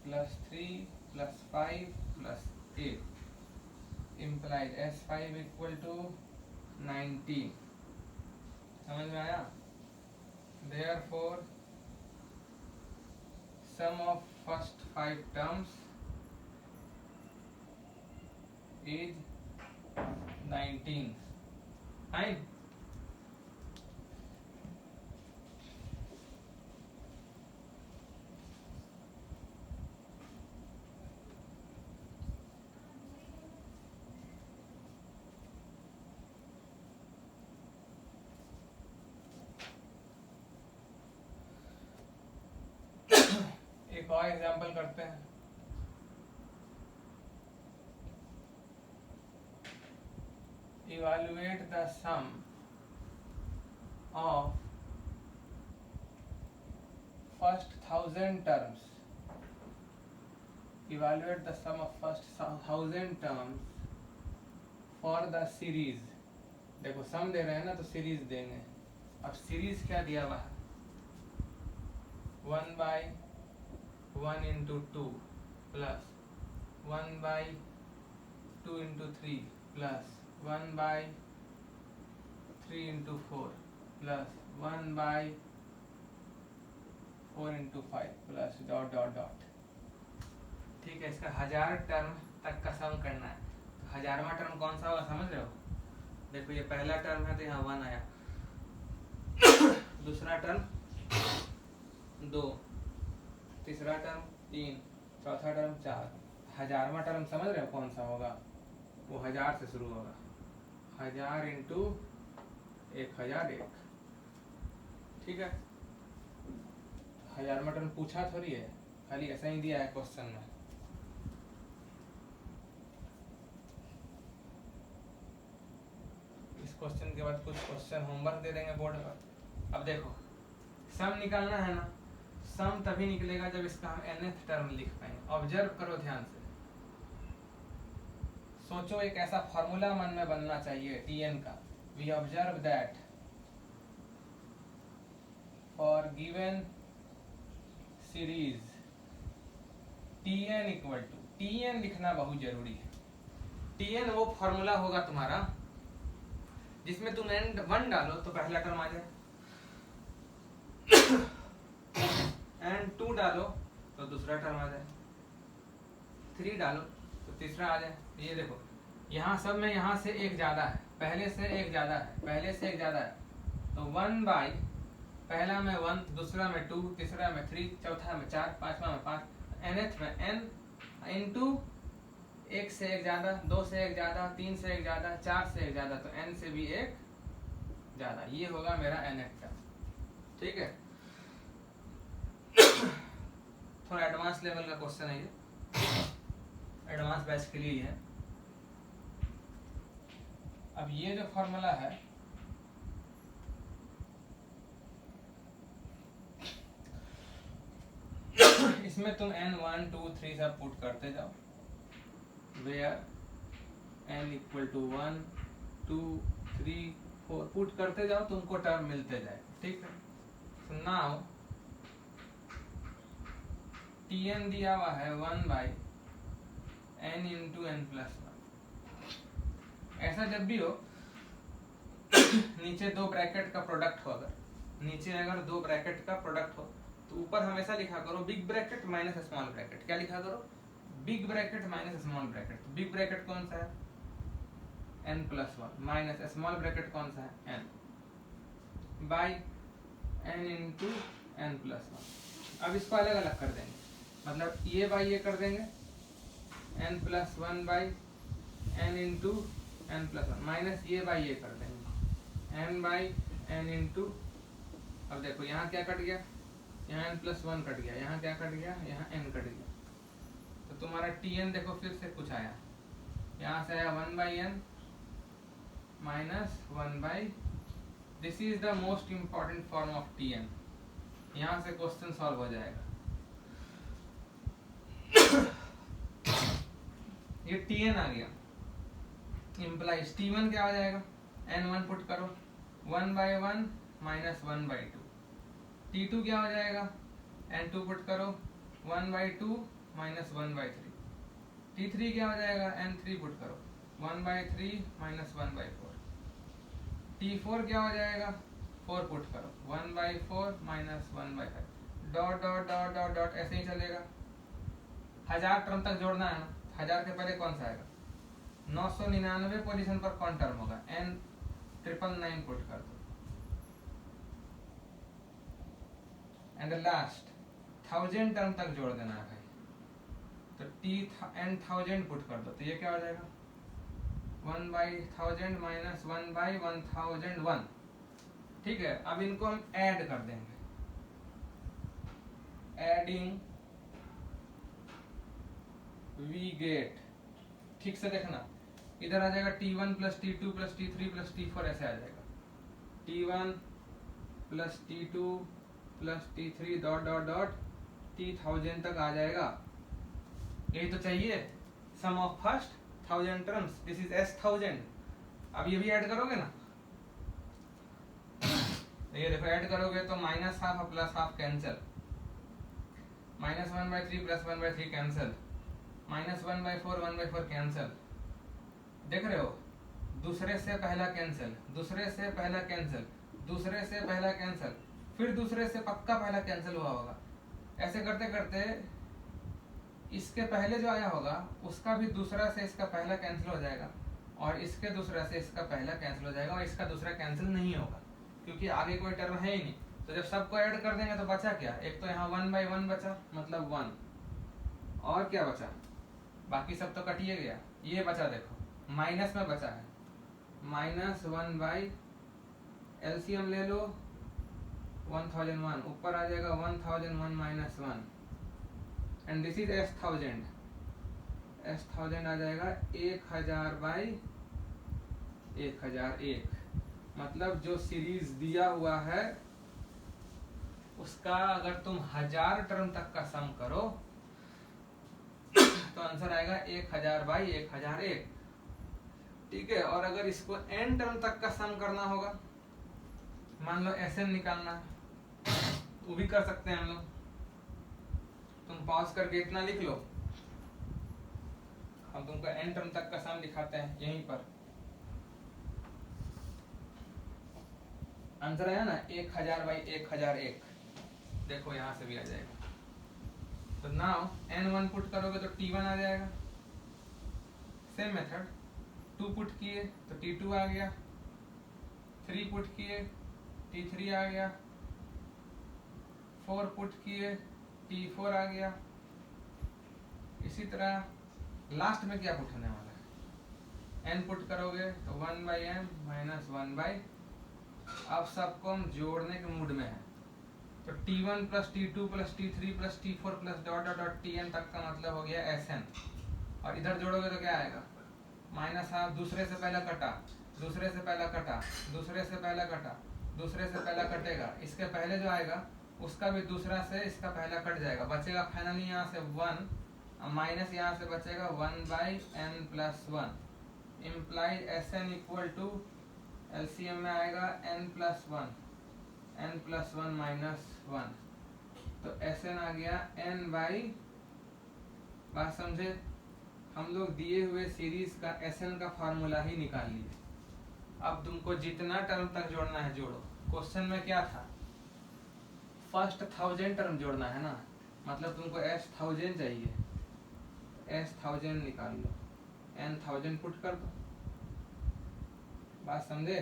plus 3 plus 5 plus 8 implies S5 equal to 19। समझ में आया? Therefore sum of first 5 terms is 19। Fine। एक और example करते हैं। Evaluate the sum of first 1000 terms। Evaluate the sum of first 1000 terms for the series। देखो सम दे रहे हैं ना, तो सीरीज देंगे। अब सीरीज क्या दिया हुआ है? 1 by 1 into 2 plus 1 by 2 into 3 plus 1 by 3 into 4 plus 1 by 4 into 5 plus dot dot dot। ठीक है, इसका 1000 टर्म तक का सम करना है। तो 1000वां टर्म कौन सा होगा समझ रहे हो? देखो ये पहला टर्म है तो यहाँ 1 आया, दूसरा टर्म 2, तीसरा टर्म 3, चौथा टर्म 4, 1000वां टर्म समझ रहे हो कौन सा होगा? वो 1000 से शुरू होगा, 1000 इंटू 1001, ठीक है। 1000वां टर्म पूछा थोड़ी है, खाली ऐसा ही दिया है क्वेश्चन में। इस क्वेश्चन के बाद कुछ क्वेश्चन होमवर्क दे देंगे बोर्ड पर। अब देखो सम निकालना है ना, सम तभी निकलेगा जब इसका हम nth टर्म लिख पाएंगे। ऑब्जर्व करो ध्यान से, सोचो एक ऐसा फॉर्मूला मन में बनना चाहिए tn का। We observe that for given series tn equal to, tn लिखना बहुत जरूरी है। tn वो फॉर्मूला होगा तुम्हारा जिसमें तुम n1 डालो तो पहला टर्म आ जाए, n2 डालो तो दूसरा टर्म आ जाए, 3 डालो तो तीसरा आ जाए। ये देखो यहाँ सब में यहाँ से एक ज्यादा है, पहले से एक ज्यादा है, पहले से एक ज्यादा है, तो 1 बाई पहला में 1, दूसरा में 2, तीसरा में 3, चौथा में 4, पांचवा में 5, nth में n इंटू 1 से एक ज्यादा, 2 से एक ज्यादा, 3 से एक ज्यादा, 4 से एक ज्यादा, तो n से भी एक ज्यादा। ये होगा मेरा nth टर्म, ठीक है। थोड़ा एडवांस लेवल का क्वेश्चन है ये, एडवांस बैच के लिए ही है। अब ये जो फॉर्मूला है इसमें तुम n1 2 3 सब पुट करते जाओ, where n equal to 1 2 3 4 put करते जाओ, तुमको टर्म मिलते जाए, ठीक है। so now tn दिया हुआ है 1 by n into n plus 1। ऐसा जब भी हो नीचे दो ब्रैकेट का प्रोडक्ट हो, अगर नीचे अगर दो ब्रैकेट का प्रोडक्ट हो तो ऊपर हमेशा लिखा करो big bracket minus small bracket. क्या लिखा करो? Big bracket minus small bracket. तो बिग ब्रैकेट कौन सा है? n plus 1 minus small bracket कौन सा है? n by n into n plus 1। अब इसको अलग अलग कर देंगे, मतलब ये बाई ये कर देंगे, n plus 1 by n into n plus 1 minus ये बाई ये कर देंगे n बाई n इंटू। अब देखो यहाँ क्या कट गया, यहाँ n प्लस 1 कट गया, यहाँ क्या कट गया, यहाँ n कट गया। तो तुम्हारा tn देखो फिर से कुछ आया, यहाँ से आया 1 by n minus 1 by, this is the most important form of tn। यहाँ से क्वेश्चन सॉल्व हो जाएगा। ये tn आ गया, इम्प्लाइज t1 क्या हो जाएगा? n1 पुट करो, 1 बाई 1 माइनस 1 बाई 2। t2 क्या हो जाएगा? n2 पुट करो, 1 बाई 2 माइनस 1 बाई 3। t3 क्या हो जाएगा? n3 पुट करो, 1 बाई 3 माइनस 1 बाई 4। t4 क्या हो जाएगा? 4 पुट करो, 1 by 4 minus 1 by 5। Dot dot dot dot dot ऐसे ही चलेगा। 1000 टर्म तक जोड़ना है ना, 1000 के पहले कौन सा आएगा? 999 पोजीशन पर कौन टर्म होगा? n 999 पुट कर दो, एंड लास्ट 1000 टर्म तक जोड़ देना है भाई, तो n 1000 पुट कर दो, तो ये क्या हो जाएगा? 1 बाई 1000 माइनस 1 बाई 1001। ठीक है, अब इनको हम ऐड कर देंगे, एडिंग वी गेट, ठीक से देखना, इधर आ जाएगा t1 plus t2 plus t3 plus t4, ऐसे आ जाएगा t1 plus t2 plus t3 dot dot dot t1000 तक आ जाएगा। यही तो चाहिए, sum of first 1000 terms, this is s1000। अब ये भी ऐड करोगे ना, ये देखो ऐड करोगे तो माइनस हाफ और plus half cancel, minus 1 by 3 plus 1 by 3 cancel, minus 1 by 4 1 by 4 cancel. देख रहे हो, दूसरे से पहला कैंसिल, दूसरे से पहला कैंसिल, दूसरे से पहला कैंसिल, फिर दूसरे से पक्का पहला कैंसिल हुआ होगा। ऐसे करते करते इसके पहले जो आया होगा उसका भी दूसरा से इसका पहला कैंसिल हो जाएगा, और इसके दूसरा से इसका पहला कैंसिल हो जाएगा, और इसका दूसरा कैंसिल नहीं होगा क्योंकि आगे कोई टर्म है ही नहीं। तो जब सबको ऐड कर देंगे तो बचा क्या, एक तो यहाँ 1/1 बचा मतलब 1, और क्या बचा, बाकी सब तो कटिए गया, ये बचा देखो माइनस में बचा है -1/, एलसीएम ले लो 1001, ऊपर आ जाएगा 1001 -1, एंड दिस इज S1000 आ जाएगा 1000/1001, मतलब जो सीरीज दिया हुआ है उसका अगर तुम 1000 टर्म तक का सम करो तो आंसर आएगा 1000/1001, ठीक है। और अगर इसको n टर्म तक का सम करना होगा, मान लो Sn निकालना है, वो भी कर सकते हैं हम लोग, तुम पॉज करके इतना लिख लो, हम तुमको n टर्म तक का सम दिखाते हैं यहीं पर। आंसर आया ना 1000/1001, देखो यहां से भी आ जाएगा। तो नाउ n1 पुट करोगे तो t1 आ जाएगा, सेम मेथड, 2 पुट किए तो t2 आ गया, 3 पुट किए t3 आ गया, 4 पुट किए t4 आ गया। इसी तरह लास्ट में क्या पुट होने वाला है, n पुट करोगे तो 1/m -1/, अब सबको हम जोड़ने के मूड में है, तो t1 + t2 + t3 + t4 + dot dot dot tn तक का मतलब हो गया Sn, और इधर जोड़ोगे तो क्या आएगा, -1, दूसरे से पहला कटा, दूसरे से पहला कटा, दूसरे से पहला कटा, दूसरे से पहला कटेगा, इसके पहले जो आएगा उसका भी दूसरा से इसका पहला कट जाएगा, बचेगा फाइनली यहाँ से 1, माइनस यहाँ से बचेगा 1/n + 1, इम्प्लाइड Sn = LCM में आएगा n + 1, n + 1 - 1, तो Sn आ गया n/, बात समझे, हम लोग दिए हुए सीरीज का Sn का फार्मूला ही निकाल लिए। अब तुमको जितना टर्म तक जोड़ना है जोड़ो, क्वेश्चन में क्या था, फर्स्ट 1000 टर्म जोड़ना है ना, मतलब तुमको S1000 चाहिए, S1000 निकाल लो, n1000 पुट कर दो, बात समझे।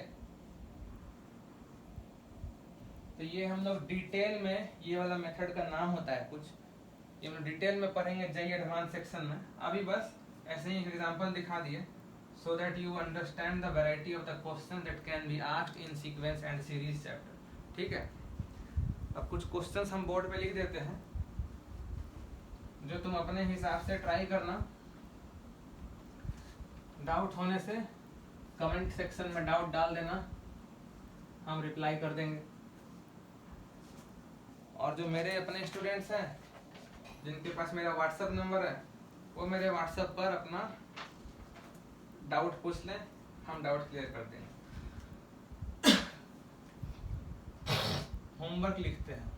तो ये हम लोग डिटेल में, ये वाला मेथड का नाम होता है कुछ, ये हम डिटेल में पढ़ेंगे JEE एडवांस सेक्शन में, अभी बस ऐसे ही एक एग्जांपल दिखा दिए so that you understand the variety of the questions that can be asked in sequence and series chapter, ठीक है। अब कुछ क्वेश्चंस हम बोर्ड पे लिख देते हैं, जो तुम अपने हिसाब से ट्राई करना, डाउट होने से कमेंट सेक्शन में डाउट डाल देना, हम रिप्लाई कर देंगे। और जो मेरे अपने स्टूडेंट्स हैं जिनके पास मेरा व्हाट्सएप नंबर है, वो मेरे व्हाट्सएप पर अपना डाउट पूछ लें, हम डाउट क्लियर कर देंगे। होमवर्क लिखते हैं,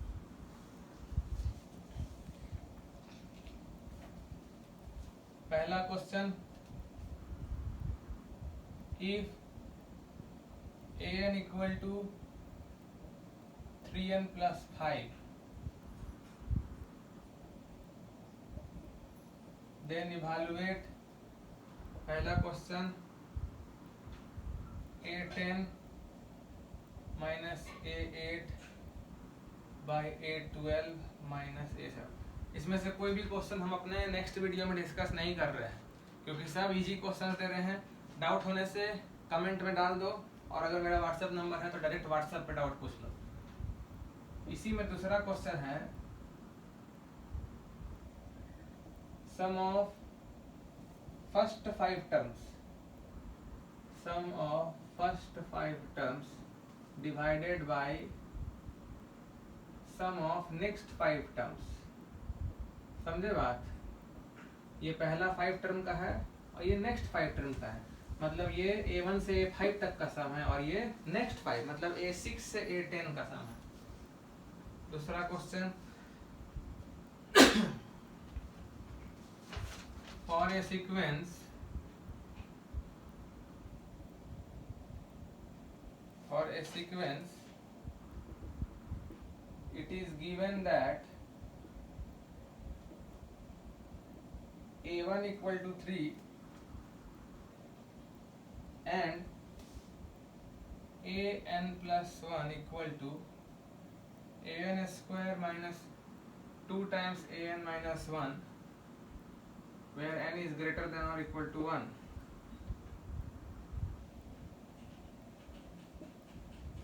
पहला question, if an = 3n + 5, then evaluate, पहला question a10 - a8 / a12 - a7। इसमें से कोई भी क्वेश्चन हम अपने नेक्स्ट वीडियो में डिस्कस नहीं कर रहे हैं, क्योंकि सब इजी क्वेश्चन दे रहे हैं। डाउट होने से कमेंट में डाल दो, और अगर मेरा व्हाट्सएप नंबर है तो डायरेक्ट व्हाट्सएप पे डाउट पूछ लो। इसी में दूसरा क्वेश्चन है, sum of first 5 terms, sum of first 5 terms divided by sum of next 5 terms. समझे बात, ये पहला 5 टर्म का है और ये नेक्स्ट 5 टर्म का है, मतलब ये A1 से A5 तक का सम है, और ये नेक्स्ट 5 मतलब A6 से A10 का सम है। दूसरा question, for a sequence, it is given that A1 = 3 and an + 1 = an square minus 2 times an minus 1 where n is greater than or equal to 1.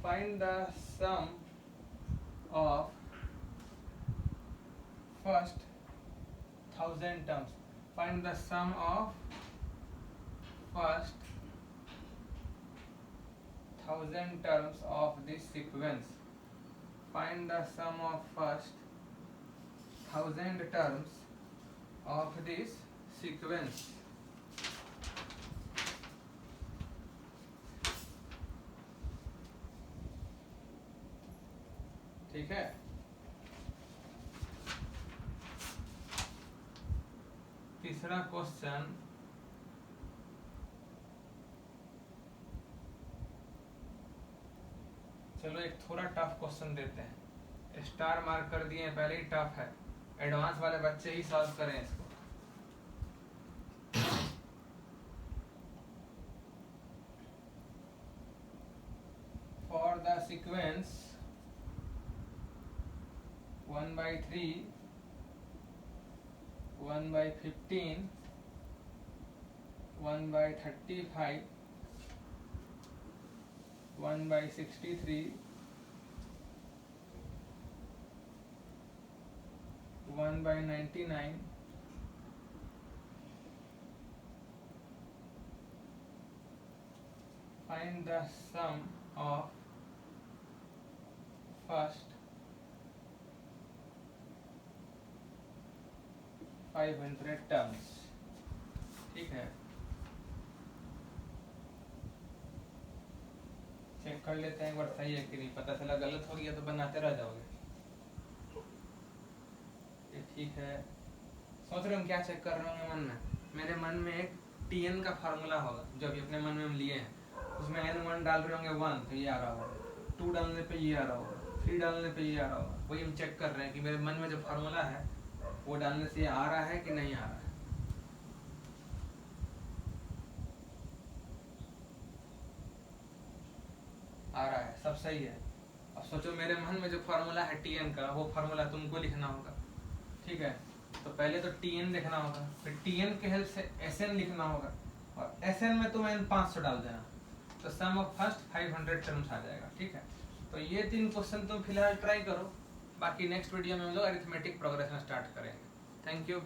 Find the sum of first 1000 terms. Find the sum of first 1000 terms of this sequence. Find the sum of first 1000 terms of this sequence. ठीक है। तीसरा question, चलो एक थोड़ा tough question देते हैं। Star mark कर दिए, पहले ही टफ है, एडवांस वाले बच्चे ही सॉल्व करें इसको। For the sequence 1/3, 1/15, 1/35, 1/63, 1/99, find the sum of first 500 terms। ठीक है, चेक कर लेते हैं एक बार सही है कि नहीं। पता चला गलत हो गया तो बनाते रह जाओगे। ये ठीक है। सोच रहे हम क्या चेक कर रहे होंगे मन में? मेरे मन में एक tn का फार्मूला होगा जो अभी अपने मन में हम लिए हैं, उसमें n1 डाल रहे होंगे 1 तो ये आ रहा होगा, 2 डालने पे ये आ रहा होगा, 3 डालने पे ये आ रहा होगा। वही हम चेक कर रहे हैं कि मेरे मन में जो फार्मूला है वो डालने से ये आ रहा है कि नहीं आ रहा है। आ रहा है, सब सही है। अब सोचो मेरे मन में जो फार्मूला है tn का, वो फार्मूला तुमको लिखना होगा। ठीक है, तो पहले तो tn लिखना होगा, फिर tn के हेल्प से sn लिखना होगा, और sn में तुम n 500 डाल देना, तो सम ऑफ फर्स्ट 500 टर्म्स आ जाएगा। ठीक है, तो ये 3 क्वेश्चन तुम फिलहाल ट्राई करो, बाकी नेक्स्ट वीडियो में हम लोग अरिथमेटिक प्रोग्रेशन स्टार्ट करेंगे। Thank you.